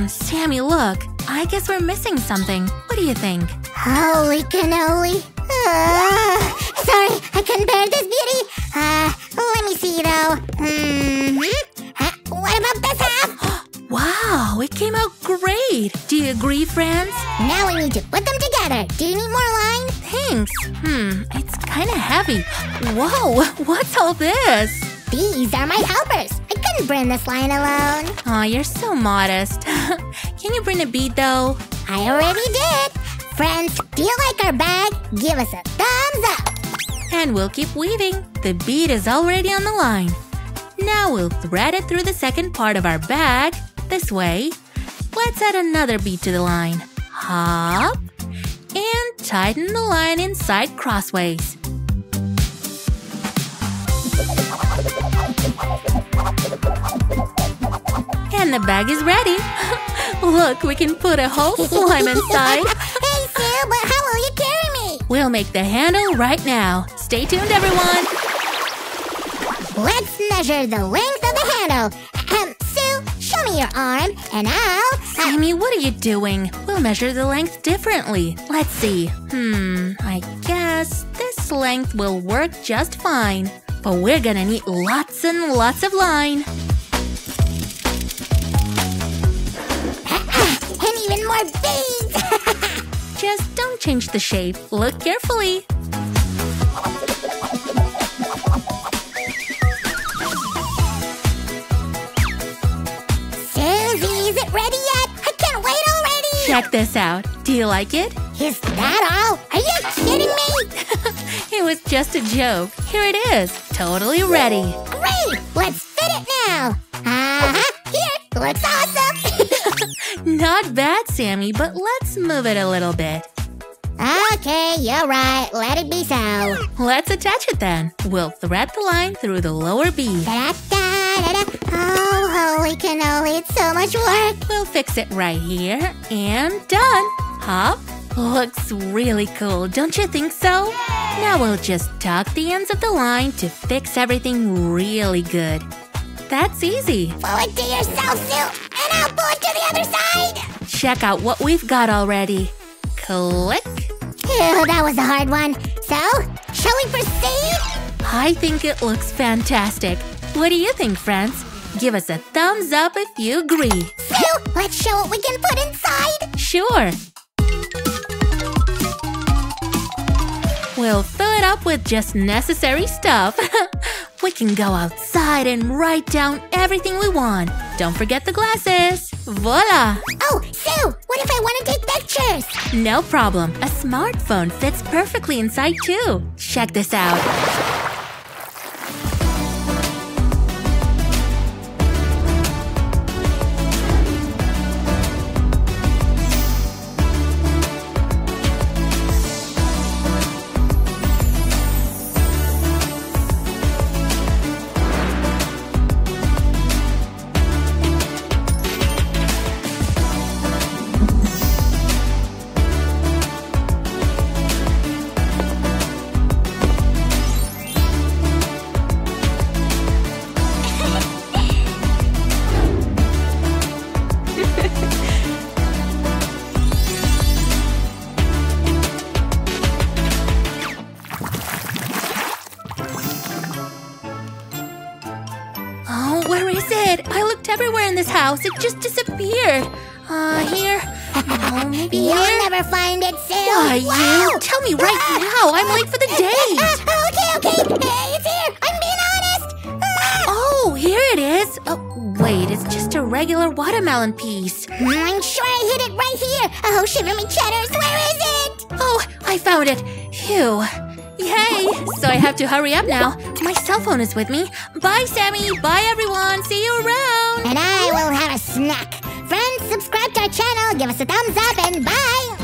Sammy, look. I guess we're missing something. What do you think? Holy cannoli. Sorry, I couldn't bear this beauty. Let me see though. What about this half? Wow, it came out great. Do you agree, friends? Now we need to put them together. Do you need more line? Thanks. It's kind of heavy. Whoa, what's all this? These are my helpers. I couldn't bring this line alone. Aw, you're so modest. Can you bring a bead, though? I already did. Friends, do you like our bag? Give us a thumbs up. And we'll keep weaving. The bead is already on the line. Now we'll thread it through the second part of our bag, this way. Let's add another bead to the line. Hop. And tighten the line inside crossways. And the bag is ready. Look, we can put a whole slime inside. Hey, Sue, but how will you carry me? We'll make the handle right now. Stay tuned, everyone. Let's measure the length of the handle. Sue, show me your arm, and I'll... Sammy, what are you doing? We'll measure the length differently. Let's see. I guess this length will work just fine. But we're gonna need lots and lots of line. And even more beads! Just don't change the shape. Look carefully. Susie, is it ready yet? I can't wait already! Check this out. Do you like it? Is that all? Are you kidding me? It was just a joke. Here it is. Totally ready. Great! Let's fit it now. Here, looks awesome! Not bad, Sammy, but let's move it a little bit. Okay, you're right. Let it be so. Let's attach it then. We'll thread the line through the lower bead. Da-da-da-da-da. Oh, holy cannoli, it's so much work. We'll fix it right here and done. Hop. Looks really cool, don't you think so? Now we'll just tuck the ends of the line to fix everything really good. That's easy. Pull it to yourself, Sue, and I'll pull it to the other side. Check out what we've got already. Click. Ew, that was a hard one. So, shall we proceed? I think it looks fantastic. What do you think, friends? Give us a thumbs up if you agree. Sue, let's show what we can put inside. Sure. We'll fill it up with just necessary stuff. We can go outside and write down everything we want. Don't forget the glasses. Voila! Oh, Sue, what if I want to take pictures? No problem. A smartphone fits perfectly inside too. Check this out. House. It just disappeared. Here. No, maybe You'll here. never find it, Sue. Why, Wow. you? Tell me right now. I'm late for the date. Okay. Hey, it's here. I'm being honest. Oh, here it is. Oh, wait. It's just a regular watermelon piece. I'm sure I hid it right here. Oh, shiver me cheddars. Where is it? Oh, I found it. Phew. Yay! So I have to hurry up now. My cell phone is with me. Bye, Sammy. Bye, everyone. See you around. and I will have a snack. Friends, subscribe to our channel, give us a thumbs up, and bye!